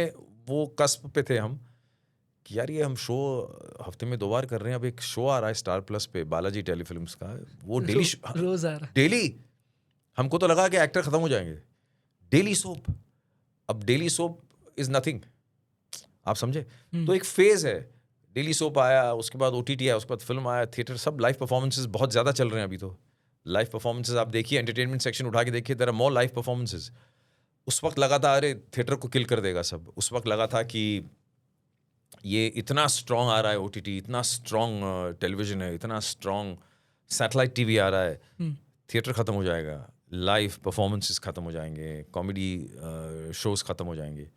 वो कस्प पे थे हम कि यार ये हम शो हफ्ते में 2 बार कर रहे हैं, अब एक शो आ रहा है स्टार प्लस पे, बालाजी टेलीफिल्म्स का, वो डेली रोज आ रहा है। डेली। हमको तो लगा कि एक्टर खत्म हो जाएंगे। डेली सोप, अब डेली सोप इज नथिंग, आप समझे? तो एक फेज है, डेली सोप आया, उसके बाद OTT आया, उसके बाद फिल्म आया, थिएटर, सब लाइव परफॉर्मेंसेज बहुत ज़्यादा चल रहे हैं अभी। तो लाइव परफॉर्मेंसेज आप देखिए, एंटरटेनमेंट सेक्शन उठा के देखिए, there are more live performances. उस वक्त लगा था अरे थिएटर को किल कर देगा सब। उस वक्त लगा था कि ये इतना स्ट्रॉन्ग आ रहा है OTT, इतना स्ट्रॉन्ग टेलीविजन है, इतना स्ट्रॉन्ग सैटेलाइट TV आ रहा है, थिएटर ख़त्म हो जाएगा, लाइव परफॉर्मेंसेस ख़त्म हो जाएंगे, कॉमेडी शोज़ ख़त्म हो जाएंगे,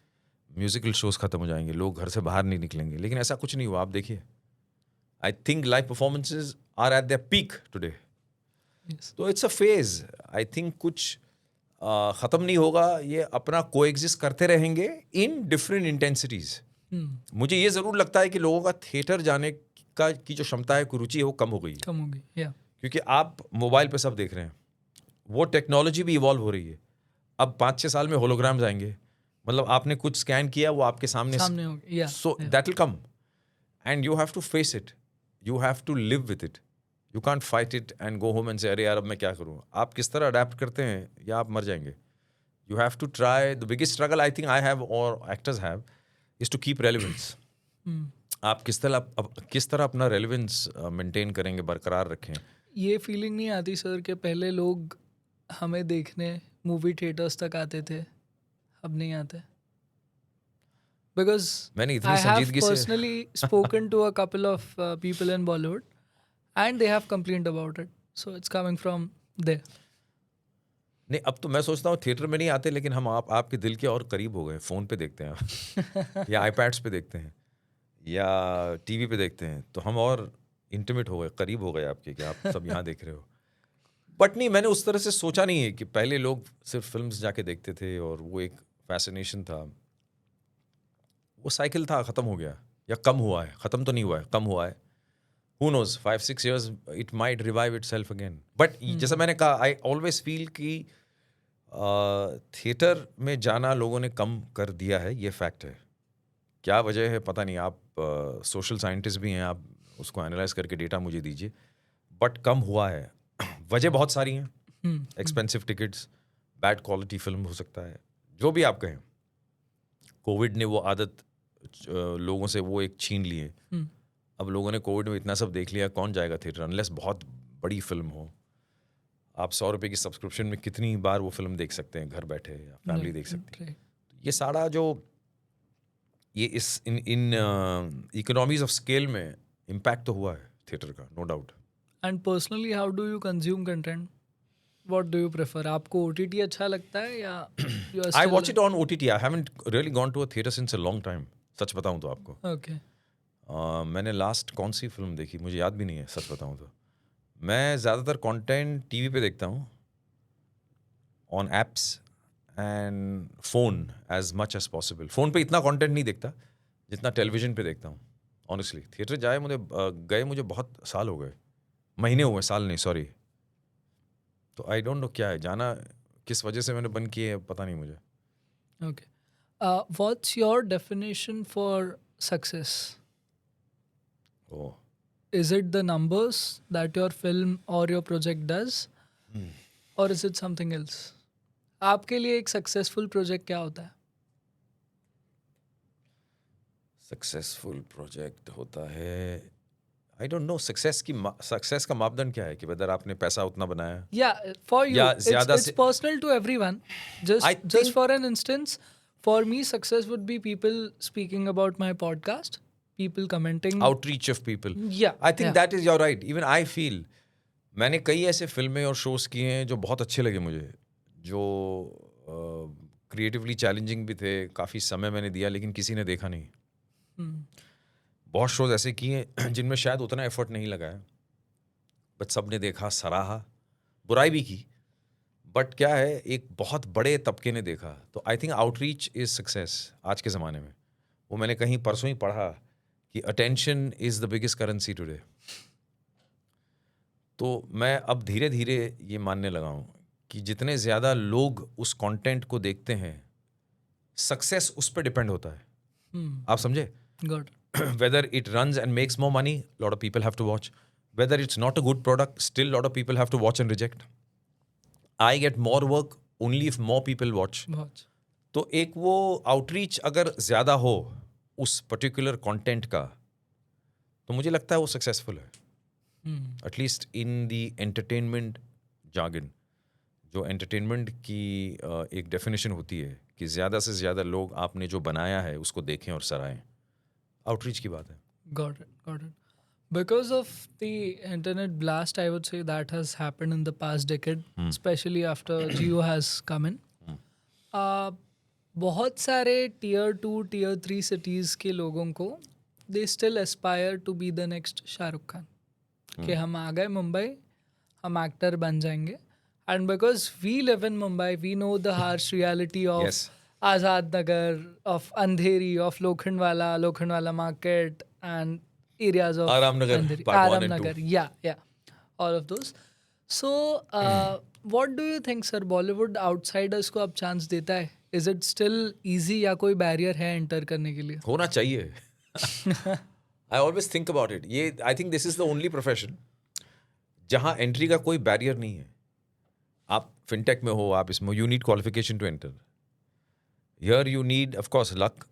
म्यूजिकल शोज़ ख़त्म हो जाएंगे, लोग घर से बाहर नहीं निकलेंगे। लेकिन ऐसा कुछ नहीं हुआ। आप देखिए, I think live performances are at their peak today. तो it's a phase. I think कुछ ख़त्म नहीं होगा, ये अपना कोएग्जिस्ट करते रहेंगे इन डिफरेंट इंटेंसिटीज़। मुझे ये ज़रूर लगता है कि लोगों का थिएटर जाने का की जो क्षमता है, रुचि है, वो कम हो गई है। कम होगी, या क्योंकि आप मोबाइल पे सब देख रहे हैं, वो टेक्नोलॉजी भी इवॉल्व हो रही है। अब 5-6 साल में होलोग्राम्स आएंगे, मतलब आपने कुछ स्कैन किया, वो आपके सामने होगी, या so that will come and you have to face it, you have to live with it. You can't fight it and go home and say अरे यार अब मैं क्या करूँ। आप किस तरह अडेप्ट करते हैं या आप मर जाएंगे। You have to try. The biggest struggle I think I have और actors have is to keep relevance. आप किस तरह अपना रेलिवेंस मेंटेन करेंगे, बरकरार रखें। ये फीलिंग नहीं आती सर कि पहले लोग हमें देखने मूवी थिएटर्स तक आते थे, अब नहीं आते? Because मैंने इतनी I have संजीदगी से personally spoken to a couple of people in Bollywood and they have complained about it. So it's coming from there. नहीं, अब तो मैं सोचता हूँ थिएटर में नहीं आते, लेकिन हम आपके दिल के और करीब हो गए। फ़ोन पे देखते हैं आप या iPads पे देखते हैं या TV पे देखते हैं, तो हम और इंटीमेट हो गए, करीब हो गए आपके, कि आप सब यहाँ देख रहे हो। बट नहीं, मैंने उस तरह से सोचा नहीं है कि पहले लोग सिर्फ फिल्म्स जाके देखते थे और वो एक फैसिनेशन था। वो साइकिल था, ख़त्म हो गया या कम हुआ है। ख़त्म तो नहीं हुआ है, कम हुआ है। Who knows, 5-6 years it might revive itself again. But जैसा मैंने कहा, I always feel कि थिएटर में जाना लोगों ने कम कर दिया है, ये फैक्ट है। क्या वजह है पता नहीं, आप सोशल साइंटिस्ट भी हैं, आप उसको एनालाइज करके डेटा मुझे दीजिए, बट कम हुआ है। वजह बहुत सारी हैं, expensive tickets, bad quality film हो सकता है, जो भी आप कहें। कोविड ने वो आदत लोगों से वो एक छीन ली है। अब लोगों ने कोविड में इतना सब देख लिया, कौन जाएगा थिएटर अनलेस बहुत बड़ी फिल्म हो। आप 100 रुपये की सब्सक्रिप्शन में कितनी बार वो फिल्म देख सकते हैं घर बैठे, या फैमिली देख सकती है। ये सारा जो ये इस इन इकोनॉमीज ऑफ स्केल में इम्पैक्ट तो हुआ है थिएटर का, no doubt. And personally how do you consume content? What do you prefer? आपको ओटीटी अच्छा लगता है या you are I still- watch it on OTT। I haven't really gone to a theatre since a long time, सच बताऊं तो आपको। Okay मैंने लास्ट कौन सी फिल्म देखी मुझे याद भी नहीं है, सच बताऊं तो। मैं ज़्यादातर कंटेंट टीवी पे देखता हूँ, on apps and phone as much as possible. Phone पे इतना कंटेंट नहीं देखता जितना टेलीविज़न पे देखता हूँ ऑनेस्टली। थिएटर गए मुझे बहुत साल हो गए, महीने हुए, साल नहीं, सॉरी। तो आई डोंट नो क्या है, जाना किस वजह से मैंने बंद किए है पता नहीं मुझे। okay what's your definition for success? Oh, Is it the numbers that your film or your project does, or is it something else? आपके लिए एक सक्सेसफुल प्रोजेक्ट क्या होता है? सक्सेसफुल प्रोजेक्ट होता है, आई डोंट नो सक्सेस का मापदंड क्या है, कि वेदर आपने पैसा उतना बनाया। Yeah, for you, या ज़्यादा it's से personal to everyone. I Just think- for an instance, for me, success would be people speaking about my podcast, people commenting. Outreach of people. Yeah, I think yeah. That is your right. Even I feel मैंने कई ऐसे फिल्में और shows किए हैं जो बहुत अच्छे लगे मुझे, जो क्रिएटिवली चैलेंजिंग भी थे, काफ़ी समय मैंने दिया लेकिन किसी ने देखा नहीं। बहुत शोज ऐसे किए हैं जिनमें शायद उतना एफर्ट नहीं लगा है, बट सब ने देखा, सराहा, बुराई भी की, बट क्या है, एक बहुत बड़े तबके ने देखा। तो I think outreach is success आज के ज़माने में। वो मैंने कहीं परसों ही पढ़ा कि attention is the biggest currency today. तो मैं अब धीरे धीरे ये मानने लगा हूँ कि जितने ज़्यादा लोग उस कंटेंट को देखते हैं, सक्सेस उस पर डिपेंड होता है। आप समझे? Good. Whether it runs and makes more money, a lot of people have to watch. Whether it's not a good product, still a lot of people have to watch and reject. I get more work only if more people watch. बहुत. तो एक वो outreach अगर ज़्यादा हो उस particular content का, तो मुझे लगता है वो सक्सेसफुल है, at least in the entertainment jargon. जो एंटरटेनमेंट की एक डेफिनेशन होती है कि ज़्यादा से ज़्यादा लोग आपने जो बनाया है उसको देखें और सराहें, आउटरीच की बात है। Got it. Because of the internet blast, I would say that has happened in the past decade, especially after Jio has come in. बहुत सारे tier 2, tier 3 cities के लोगों को they still aspire to be the next Shahrukh Khan, कि हम आ गए मुंबई, हम actor बन जाएंगे. And because we live in Mumbai, we know the harsh reality of Yes. Azad Nagar, of Andheri, of Lokhandwala Market, and areas of Aram Nagar, Andheri, part 1 Aram and 2. Nagar, yeah, all of those. So, what do you think, sir? Bollywood outsiders को अब chance देता है? Is it still easy या कोई barrier है enter करने के लिए? होना चाहिए। I always think about it. ये I think this is the only profession जहाँ एंट्री का कोई बैरियर नहीं है। आप फिनटेक में हो, आप इसमें, you need qualification to enter. Here you need of course luck,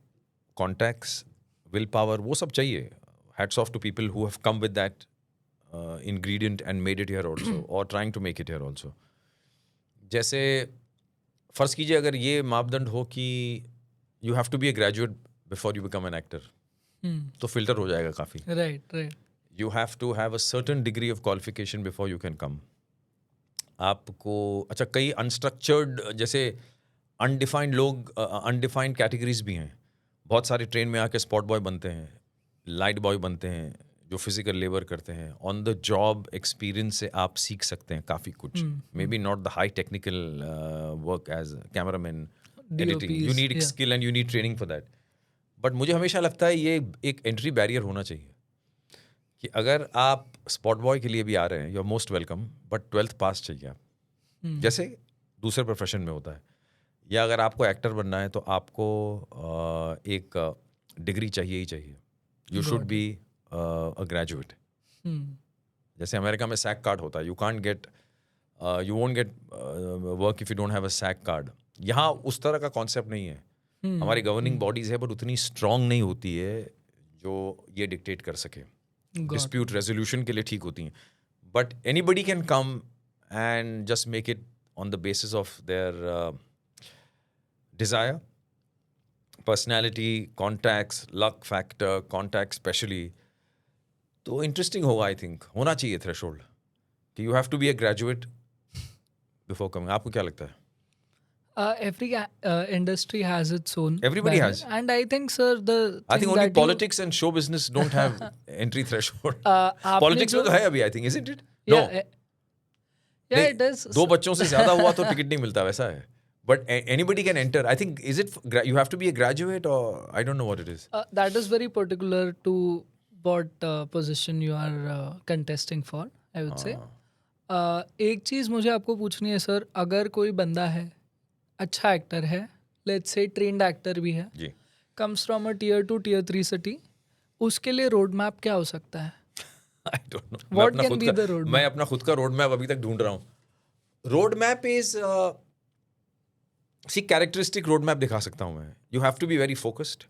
contacts, willpower, वो सब चाहिए। Hats off to people who have come with that ingredient and made it here also or trying to make it here also. जैसे फ़र्ज़ कीजिए अगर ये मापदंड हो कि you have to be a graduate before you become an actor, तो filter हो जाएगा काफ़ी। Right. You have to have a certain degree of qualification before you can come. आपको अच्छा कई अनस्ट्रक्चर्ड, जैसे अनडिफाइंड लोग, अनडिफाइंड कैटेगरीज भी हैं। बहुत सारे ट्रेन में आके स्पॉट बॉय बनते हैं, लाइट बॉय बनते हैं, जो फिजिकल लेबर करते हैं। ऑन द जॉब एक्सपीरियंस से आप सीख सकते हैं काफ़ी कुछ। Maybe not the high technical work as cameraman, editing, you need yeah. Skill and you need training for that. But मुझे हमेशा लगता है ये एक एंट्री बैरियर होना चाहिए कि अगर आप स्पॉट बॉय के लिए भी आ रहे हैं, you are most welcome, but 12th pass चाहिए आप, जैसे दूसरे प्रोफेशन में होता है। या अगर आपको एक्टर बनना है तो आपको एक डिग्री चाहिए ही चाहिए. You should be a graduate. जैसे अमेरिका में सैक कार्ड होता है. You won't get work if you don't have a SAG card. यहाँ उस तरह का कॉन्सेप्ट नहीं है. हमारी गवर्निंग बॉडीज है बट उतनी स्ट्रांग नहीं होती है जो ये डिक्टेट कर सके. डिस्प्यूट रेजोल्यूशन के लिए ठीक होती हैं but anybody can come and just make it on the basis of their desire, personality, contacts, luck factor, contact specially. तो इंटरेस्टिंग होगा. आई थिंक होना चाहिए थ्रेशोल्ड कि you have to be a graduate before coming. आपको क्या लगता है? Every industry has its own Everybody barrier. has. And I think, sir, the I think thing only that politics and show business don't have entry threshold. आपने Politics में जो- तो है अभी, I think, isn't it? No. Yeah, नहीं, it is. दो बच्चों से ज्यादा हुआ तो टिकट नहीं मिलता, वैसा है. But anybody can enter. I think, is it you have to be a graduate or I don't know what it is. That is very particular to what position you are contesting for, I would say. एक चीज़ मुझे आपको पूछनी है sir, अगर कोई बंदा है, अच्छा एक्टर है, लेट्स से ट्रेंड एक्टर भी है, जी. Comes from a tier 2 tier 3 city, उसके लिए रोड मैप क्या हो सकता है? I don't know. What can be the road मैं map? अपना खुद का रोड मैप अभी तक ढूंढ रहा हूँ. Road map is characteristic road map दिखा सकता हूँ मैं. You have to be very focused,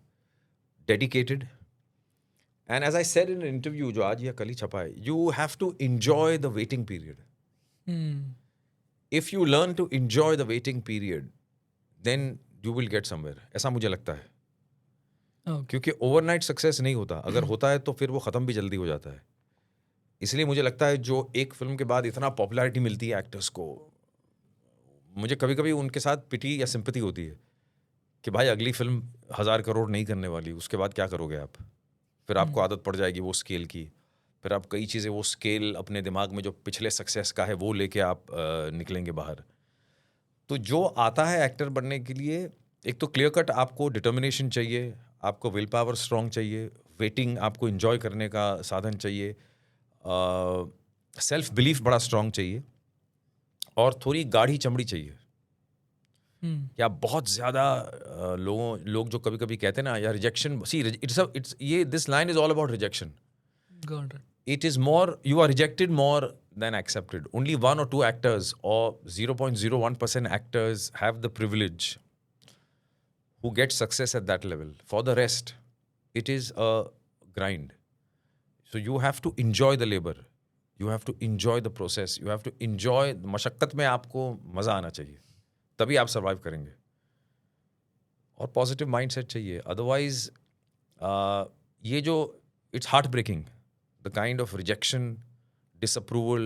dedicated, and as I said in interview जो आज या कल ही छपा है, you have to enjoy the waiting period. If you learn to enjoy the waiting period then you will get somewhere. ऐसा मुझे लगता है. क्योंकि ओवरनाइट सक्सेस नहीं होता. अगर होता है तो फिर वो ख़त्म भी जल्दी हो जाता है. इसलिए मुझे लगता है जो एक फिल्म के बाद इतना पॉपुलैरिटी मिलती है एक्टर्स को, मुझे कभी कभी उनके साथ पिटी या सिंपैथी होती है कि भाई अगली फिल्म 1000 करोड़ नहीं करने वाली, उसके बाद क्या करोगे आप? फिर आपको आदत पड़ जाएगी वो स्केल की. फिर आप कई चीज़ें वो स्केल अपने दिमाग में जो पिछले सक्सेस का है वो लेके आप निकलेंगे बाहर. तो जो आता है एक्टर बनने के लिए, एक तो क्लियर कट आपको डिटर्मिनेशन चाहिए, आपको विल पावर स्ट्रॉन्ग चाहिए, वेटिंग आपको इन्जॉय करने का साधन चाहिए, सेल्फ बिलीफ बड़ा स्ट्रॉन्ग चाहिए और थोड़ी गाढ़ी चमड़ी चाहिए. या बहुत ज़्यादा लोग जो कभी कभी कहते हैं ना या रिजेक्शन, सी इट्स ये this line is all about rejection. Got it. It is more, you are rejected more than accepted. Only 1 or 2 actors or 0.01% actors have the privilege who get success at that level. For the rest, it is a grind. So you have to enjoy the labor. You have to enjoy the process. You have to enjoy मशक्क़त में आपको मज़ा आना चाहिए. तभी आप survive करेंगे. और positive mindset चाहिए. अदरवाइज ये जो it's heartbreaking, the kind of rejection, disapproval,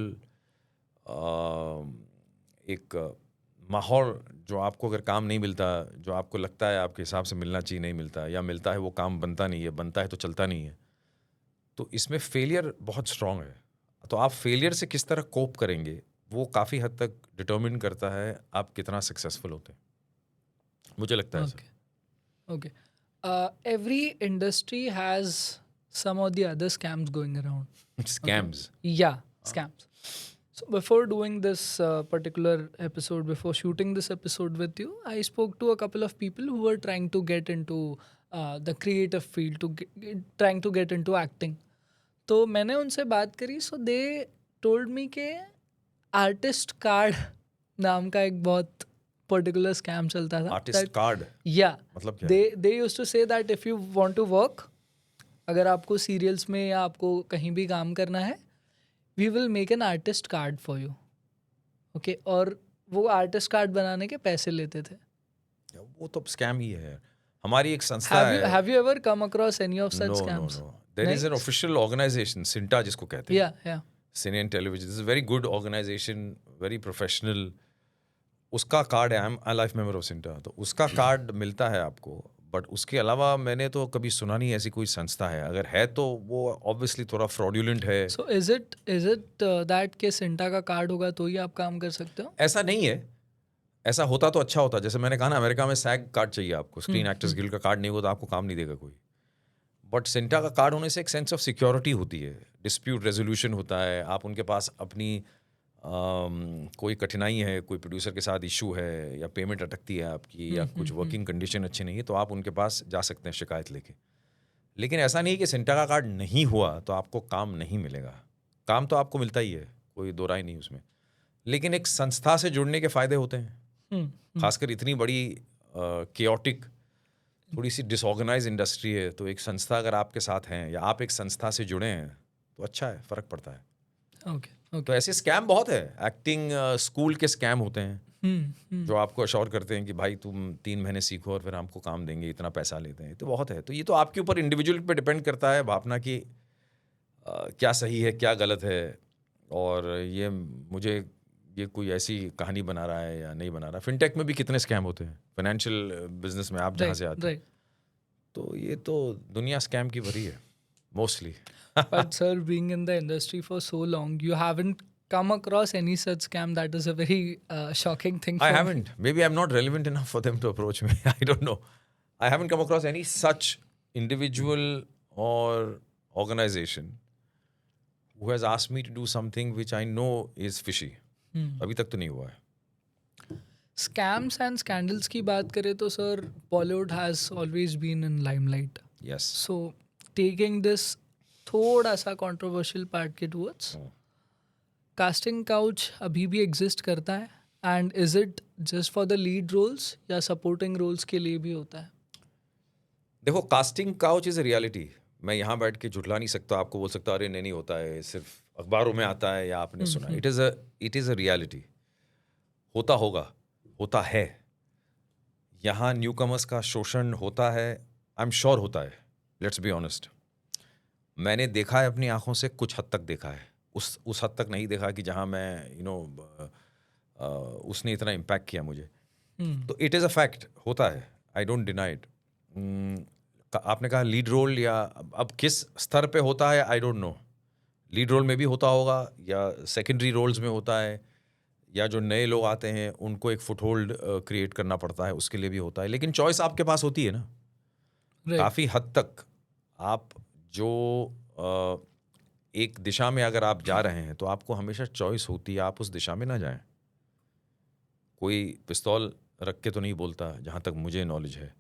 एक माहौल जो आपको अगर काम नहीं मिलता, जो आपको लगता है आपके हिसाब से मिलना चाहिए नहीं मिलता, या मिलता है वो काम बनता नहीं है, बनता है तो चलता नहीं है, तो इसमें फेलियर बहुत स्ट्रांग है. तो आप फेलियर से किस तरह कोप करेंगे वो काफ़ी हद तक डिटर्मिन करता है आप कितना सक्सेसफुल होते हैं, मुझे लगता है. Okay. Every industry has some of the other scams going around. Scams. Yeah, scams. So before doing this particular episode, before shooting this episode with you, I spoke to a couple of people who were trying to get into the creative field, trying to get into acting. तो मैंने उनसे बात करी. So they told me कि artist card नाम का एक बहुत particular scam चलता था. Artist card. Yeah. मतलब क्या? They used to say that if you want to work, अगर आपको सीरियल्स में या आपको कहीं भी काम करना है, we will make an artist card for you. Okay. और वो आर्टिस्ट कार्ड बनाने के पैसे लेते थे. वो तो स्कैम ही है. हमारी एक संस्था है. Have you ever come across any of such scams? No. There is an official organization, CINTAA जिसको कहते हैं. Yeah. Cine and Television. This is a very good organization, very professional. उसका कार्ड है, I life member of CINTAA, तो उसका card मिलता है आपको. बट उसके अलावा मैंने तो कभी सुना नहीं ऐसी कोई संस्था है. अगर है तो वो ऑब्वियसली थोड़ा फ्रॉड्यूलेंट है. सो इज इट दैट के सिंटा का कार्ड होगा तो ही आप काम कर सकते हो? ऐसा नहीं है. ऐसा होता तो अच्छा होता. जैसे मैंने कहा ना, अमेरिका में सैग कार्ड चाहिए आपको. स्क्रीन एक्टर्स गिल्ड का कार्ड नहीं होगा तो आपको काम नहीं देगा कोई. बट सिंटा का कार्ड होने से एक सेंस ऑफ सिक्योरिटी होती है. डिस्प्यूट रेजोल्यूशन होता है. आप उनके पास अपनी कोई कठिनाई है, कोई प्रोड्यूसर के साथ इशू है, या पेमेंट अटकती है आपकी, या कुछ वर्किंग कंडीशन अच्छी नहीं है, तो आप उनके पास जा सकते हैं शिकायत लेके. लेकिन ऐसा नहीं कि सिंटा का कार्ड नहीं हुआ तो आपको काम नहीं मिलेगा। काम तो आपको मिलता ही है, कोई दो राय नहीं उसमें। लेकिन एक संस्था से जुड़ने के फायदे होते हैं, खासकर इतनी बड़ी केओटिक, थोड़ी सी डिसऑर्गेनाइज इंडस्ट्री है, तो एक संस्था अगर आपके साथ हैं या आप एक संस्था से जुड़े हैं तो अच्छा है, फर्क पड़ता है। ओके तो ऐसे स्कैम बहुत है, एक्टिंग स्कूल के स्कैम होते हैं जो आपको अश्योर करते हैं कि भाई तुम 3 महीने सीखो और फिर हमको काम देंगे, इतना पैसा लेते हैं, तो बहुत है। तो ये तो आपके ऊपर इंडिविजुअल पे डिपेंड करता है भावना की क्या सही है क्या गलत है। और ये कोई ऐसी कहानी बना रहा है या नहीं बना रहा। फिनटेक में भी कितने स्कैम होते हैं, फाइनेंशियल बिजनेस में आप जहाँ से आते हैं, तो ये तो दुनिया स्कैम की भरी है mostly. But sir, being in the industry for so long, you haven't come across any such scam. That is a very shocking thing for I me. haven't. Maybe I'm not relevant enough for them to approach me. I don't know. I haven't come across any such individual or organization who has asked me to do something which I know is fishy. अभी तक तो नहीं हुआ है। Scams and scandals की बात करें तो sir, Bollywood has always been in limelight. Yes. So taking this थोड़ा सा controversial part के towards casting couch अभी भी exist करता है, and is it just for the lead roles या supporting roles के लिए भी होता है? देखो, casting couch is a reality. मैं यहाँ बैठ के झुठला नहीं सकता, आपको बोल सकता अरे नहीं होता है, सिर्फ अखबारों में आता है या आपने सुना। It is a reality. होता होगा, होता है। यहाँ न्यू कमर्स का शोषण होता है, आई एम श्योर होता है। लेट्स बी ऑनेस्ट, मैंने देखा है अपनी आंखों से, कुछ हद तक देखा है। उस हद तक नहीं देखा कि जहाँ मैं उसने इतना इम्पैक्ट किया मुझे। तो इट इज़ अ फैक्ट, होता है, आई डोंट डिनाई इट। आपने कहा लीड रोल, या अब किस स्तर पे होता है I don't know. Lead role में भी होता होगा या सेकेंडरी रोल्स में होता है, या जो नए लोग आते हैं उनको एक फुटहोल्ड क्रिएट करना पड़ता है, उसके लिए भी होता है। लेकिन चॉइस आपके पास होती है ना। काफ़ी हद तक आप जो एक दिशा में अगर आप जा रहे हैं तो आपको हमेशा चॉइस होती है, आप उस दिशा में ना जाएं। कोई पिस्तौल रख के तो नहीं बोलता, जहाँ तक मुझे नॉलेज है।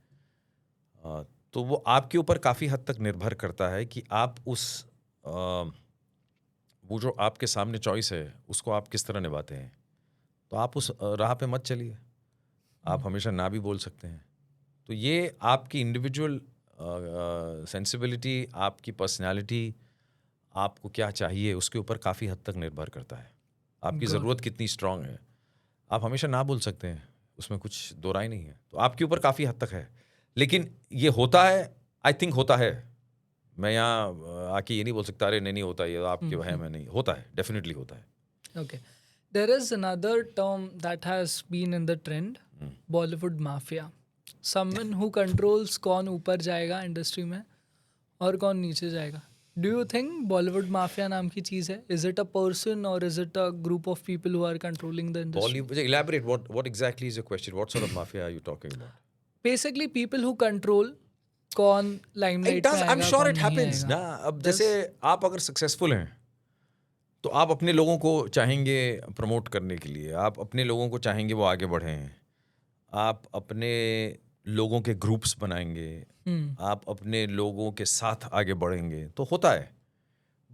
तो वो आपके ऊपर काफ़ी हद तक निर्भर करता है कि आप वो जो आपके सामने चॉइस है उसको आप किस तरह निभाते हैं। तो आप उस राह पे मत चलिए, आप हमेशा ना भी बोल सकते हैं। तो ये आपकी इंडिविजुअल सेंसिबिलिटी, आपकी पर्सनैलिटी, आपको क्या चाहिए उसके ऊपर काफ़ी हद तक निर्भर करता है। आपकी ज़रूरत कितनी स्ट्रांग है, आप हमेशा ना बोल सकते हैं, उसमें कुछ दो राय नहीं है। तो आपके ऊपर काफ़ी हद तक है। लेकिन ये होता है, आई थिंक होता है। मैं यहाँ आके ये नहीं बोल सकता अरे नहीं होता, ये आपके वह में नहीं होता है, डेफिनेटली होता है। Okay. There is another term that has been in the trend, Bollywood mafia. Someone who controls कौन ऊपर जाएगा इंडस्ट्री में और कौन नीचे जाएगा. Do you think Bollywood mafia नाम की चीज़ है? Is it a person or is it a group of people who are controlling the industry? Elaborate, what exactly is your question? What sort of mafia are you talking about? Basically people who control कौन limelight में आएगा, I'm sure कौन it नहीं happens आएगा. ना। अब जैसे आप अगर सक्सेसफुल हैं तो आप अपने लोगों को चाहेंगे प्रमोट करने के लिए, आप अपने लोगों को चाहेंगे वो आगे बढ़ें, आप अपने लोगों के ग्रुप्स बनाएंगे, आप अपने लोगों के साथ आगे बढ़ेंगे, तो होता है।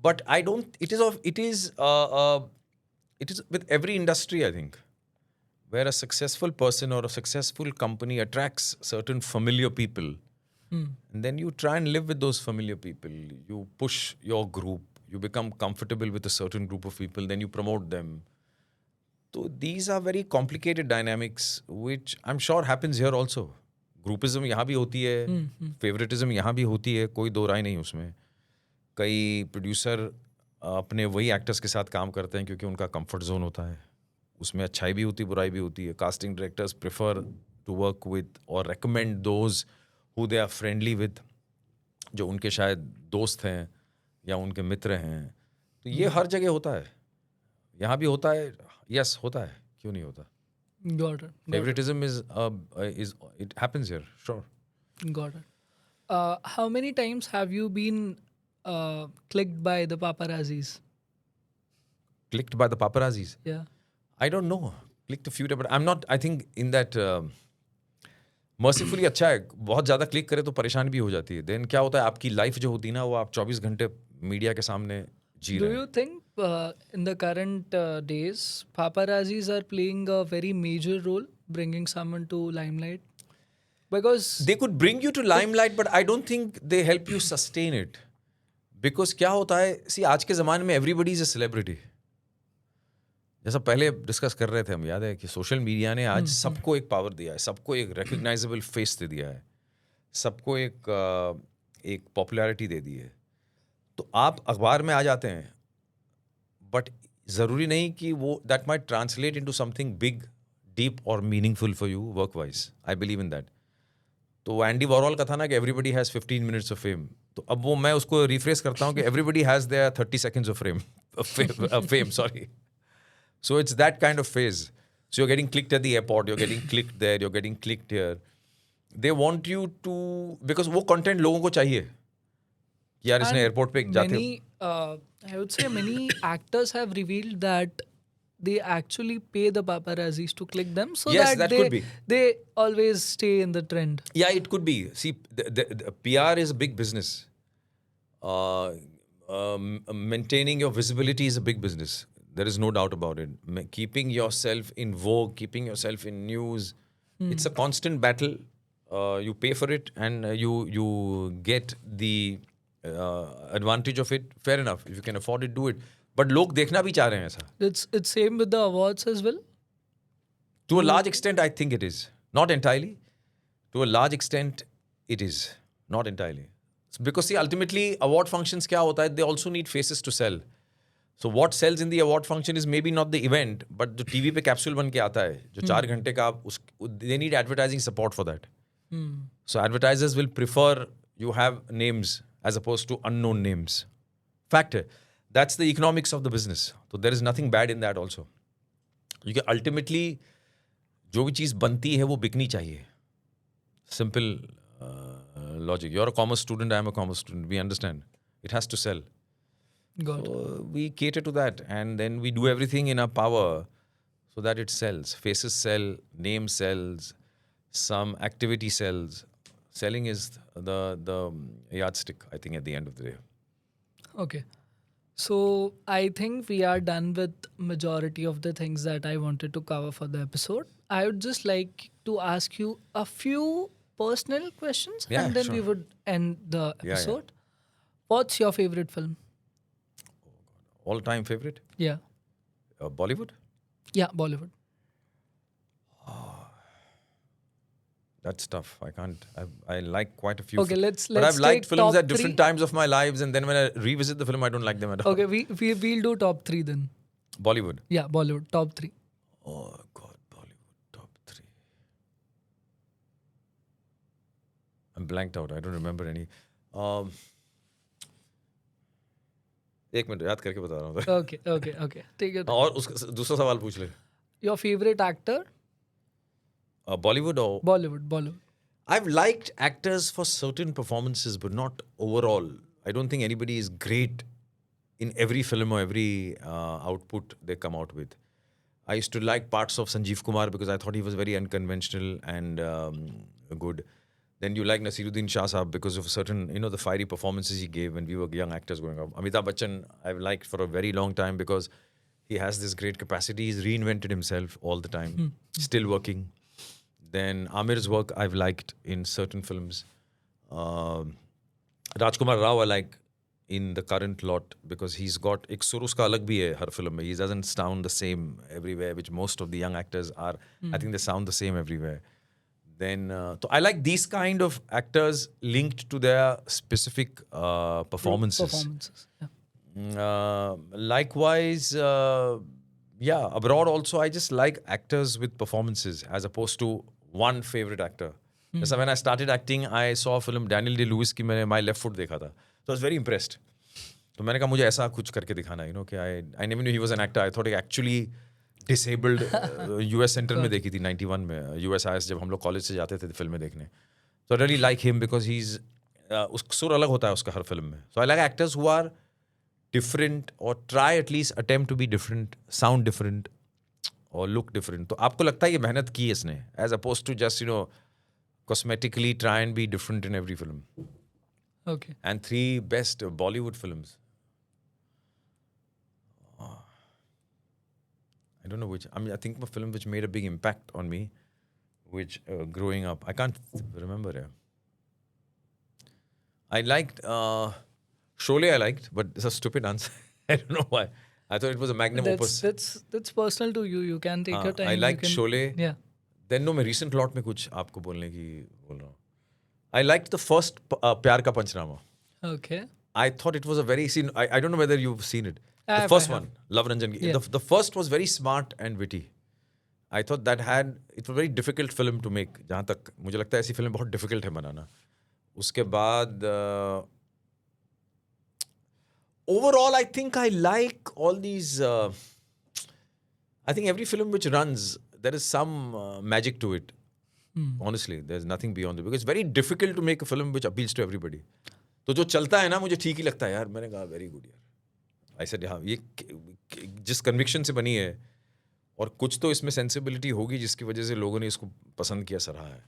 But I don't, it is with every industry, I think, where a successful person or a successful company attracts certain familiar people, and then you try and live with those familiar people. You push your group, you become comfortable with a certain group of people, then you promote them. So these are very complicated dynamics, which I'm sure happens here also. Groupism यहाँ भी होती है, favoritism यहाँ भी होती है, कोई दो राय नहीं उसमें। कई प्रोड्यूसर अपने वही एक्टर्स के साथ काम करते हैं क्योंकि उनका कंफर्ट जोन होता है, उसमें अच्छाई भी होती है, बुराई भी होती है। Casting directors prefer to work with और recommend those who they are friendly with, जो उनके शायद दोस्त हैं या उनके मित्र हैं। तो ये हर जगह होता है, यहाँ भी होता है। यस, होता है, क्यों नहीं होता। Got it. Favoritism is it happens here, sure. Got it. How many times have you been clicked by the paparazzis? Clicked by the paparazzis? Yeah. I don't know. Clicked a few times, but I'm not, I think, in that mercifully अच्छा है, बहुत ज़्यादा click करे तो परेशान भी हो जाती है। देन क्या होता है, आपकी लाइफ जो होती है ना, वो आप 24 घंटे मीडिया के सामने जी Do रहे हैं। you think in the current days, paparazzis are playing a very major role bringing someone to limelight? Because They could bring you to limelight, but I don't think they help you sustain it. Because क्या होता है, सी आज के ज़माने में everybody is a celebrity. जैसा पहले discuss कर रहे थे हम, याद है कि सोशल मीडिया ने आज सबको एक पावर दिया है, सबको एक रिकग्नाइजेबल फेस दे दिया है, सबको एक पॉपुलैरिटी दे दी है। तो आप अखबार में आ जाते हैं, बट ज़रूरी नहीं कि वो that might translate into something big, deep और meaningful for you work wise. I believe in that. तो एंडी वॉरहॉल का था ना कि everybody has 15 minutes of fame. तो अब वो मैं उसको रिफ्रेश करता हूँ कि everybody has their 30 seconds of fame, sorry. So it's that kind of phase. So you're getting clicked at the airport, you're getting clicked there, you're getting clicked here. They want you to, because वो content लोगों को चाहिए कि यार इसने and airport पे जाते many, I would say many actors have revealed that they actually pay the paparazzis to click them so Yes, that that could be. they always stay in the trend. Yeah, it could be. See, the PR is a big business. Maintaining your visibility is a big business. There is no doubt about it. Keeping yourself in vogue, keeping yourself in news, it's a constant battle. You pay for it, and you get the advantage of it. Fair enough. If you can afford it, do it. But लोग देखना भी चाह रहे हैं ऐसा. It's same with the awards as well. To a large extent, I think it is. Not entirely. To a large extent, it is. Not entirely. Because see, ultimately, award functions क्या होता है? They also need faces to sell. So what sells in the award function is maybe not the event, but जो TV पे capsule बन के आता है, जो 4 घंटे का, they need advertising support for that. So advertisers will prefer you have names as opposed to unknown names. Fact है. That's the economics of the business. So there is nothing bad in that also. You can ultimately जो भी चीज़ बनती है वो bikini चाहिए. Simple logic. You're a commerce student, I'm a commerce student. We understand. It has to sell. Got it. So we cater to that, and then we do everything in our power so that it sells. Faces sell, name sells, some activity sells. Selling is the yardstick, I think, at the end of the day. Okay. So I think we are done with majority of the things that I wanted to cover for the episode. I would just like to ask you a few personal questions Yeah, and then we sure. would end the yeah. episode. What's your favorite film? All-time favorite? Yeah. Bollywood? Yeah, Bollywood. That's tough. I can't. I like quite a few. Okay, let's But I've liked take films top at different three. times of my lives, and then when I revisit the film, I don't like them at all. Okay, we'll do top 3 then. Bollywood. Yeah, Bollywood top 3. Oh God, Bollywood top 3. I'm blanked out. I don't remember any. एक minute याद करके बता रहा हूँ. Okay. Take it. और उसका दूसरा सवाल पूछ ले. Your favorite actor? Bollywood or Bollywood. I've liked actors for certain performances, but not overall. I don't think anybody is great in every film or every output they come out with. I used to like parts of Sanjeev Kumar because I thought he was very unconventional and good. Then you like Nasiruddin Shah Sahab because of certain, the fiery performances he gave when we were young actors growing up. Amitabh Bachchan I've liked for a very long time because he has this great capacity. He's reinvented himself all the time, still working. Then Amir's work I've liked in certain films. Rajkumar Rao I like in the current lot because he's got ek sur uska alag bhi hai har film mein. He doesn't sound the same everywhere, which most of the young actors are. I think they sound the same everywhere. Then so I like these kind of actors linked to their specific performances. Yeah. Likewise, abroad also I just like actors with performances as opposed to one favorite actor. So when I started acting, I saw a film Daniel Day-Lewis की मैंने My Left Foot देखा था. So I was very impressed. तो मैंने कहा मुझे ऐसा कुछ करके दिखाना है, कि I never knew he was an actor. I thought he actually disabled US centre में देखी थी 91 में. USIS जब हम लोग कॉलेज से जाते थे फिल्में देखने. So I really like him because he's उसका सुर अलग होता है उसका हर फिल्म में. So I like actors who are different or try at least attempt to be different, sound different or look different. तो आपको लगता है ये मेहनत की है इसने as opposed to just cosmetically try and be different in every film. Okay. And 3 best Bollywood films. I don't know which. I mean, I think a film which made a big impact on me, which growing up, I can't remember. Yeah. I liked Sholay. I liked, but it's a stupid answer. I don't know why. I thought it was a magnum opus. That's personal to you. You can take your time. I liked you can, Sholay. Yeah. Then no, मैं recent lot में कुछ आपको बोलने की बोल रहा हूँ. I liked the first प्यार का पंचनामा. Okay. I thought it was a very scene. I don't know whether you've seen it. I The have, first I have. one, Love Ranjan. Yeah. The first was very smart and witty. I thought that it was a very difficult film to make. जहाँ तक मुझे लगता है ऐसी film बहुत difficult है बनाना. उसके बाद overall I think I like all these. I think every film which runs, there is some magic to it. Honestly, there's nothing beyond it because it's very difficult to make a film which appeals to everybody. तो जो चलता है ना मुझे ठीक ही लगता है यार. मैंने कहा वेरी गुड यार. I said हाँ ये जिस कन्विक्शन से बनी है और कुछ तो इसमें सेंसिबिलिटी होगी जिसकी वजह से लोगों ने इसको पसंद किया, सराहा है.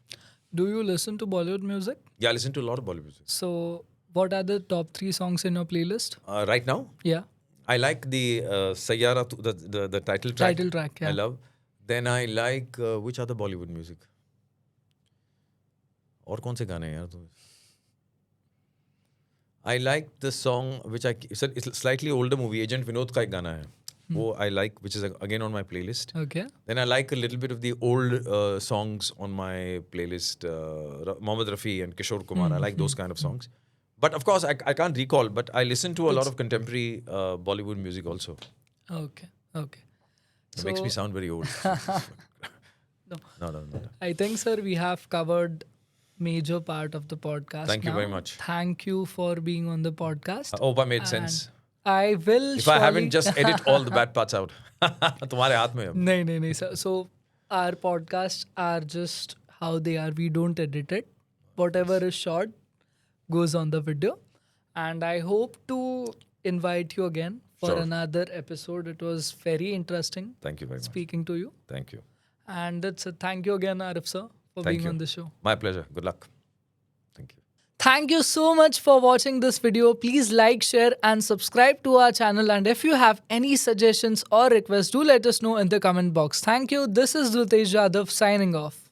Do you listen to Bollywood music? Yeah, I listen to a lot of Bollywood music. So, what are the top 3 songs in your playlist? Right now, Yeah. I like the Sayyara, the title track. Title track, yeah. I love. Then I like which other Bollywood music? और कौन से गाने हैं यार तुम? I like the song which it's a slightly older movie. Agent Vinod का एक गाना है. वो I like, which is again on my playlist. Okay. Then I like a little bit of the old songs on my playlist. Mohammed Rafi and Kishore Kumar. I like those kind of songs. But of course, I can't recall. But I listen to a lot of contemporary Bollywood music also. Okay. Okay. It makes me sound very old. No. I think, sir, we have covered major part of the podcast. Thank you now. very much. Thank you for being on the podcast. I hope I made sense. I will. If I haven't, just edit all the bad parts out. तुम्हारे हाथ में है. No, sir. So our podcasts are just how they are. We don't edit it. Whatever is short goes on the video. And I hope to invite you again for Sure. another episode. It was very interesting Thank you very much. speaking to you. Thank you. And that's it. Thank you again, Arif sir, for Thank being you. on the show. My pleasure. Good luck. Thank you. Thank you so much for watching this video. Please like, share and subscribe to our channel. And if you have any suggestions or requests, do let us know in the comment box. Thank you. This is Dultesh Jadhav signing off.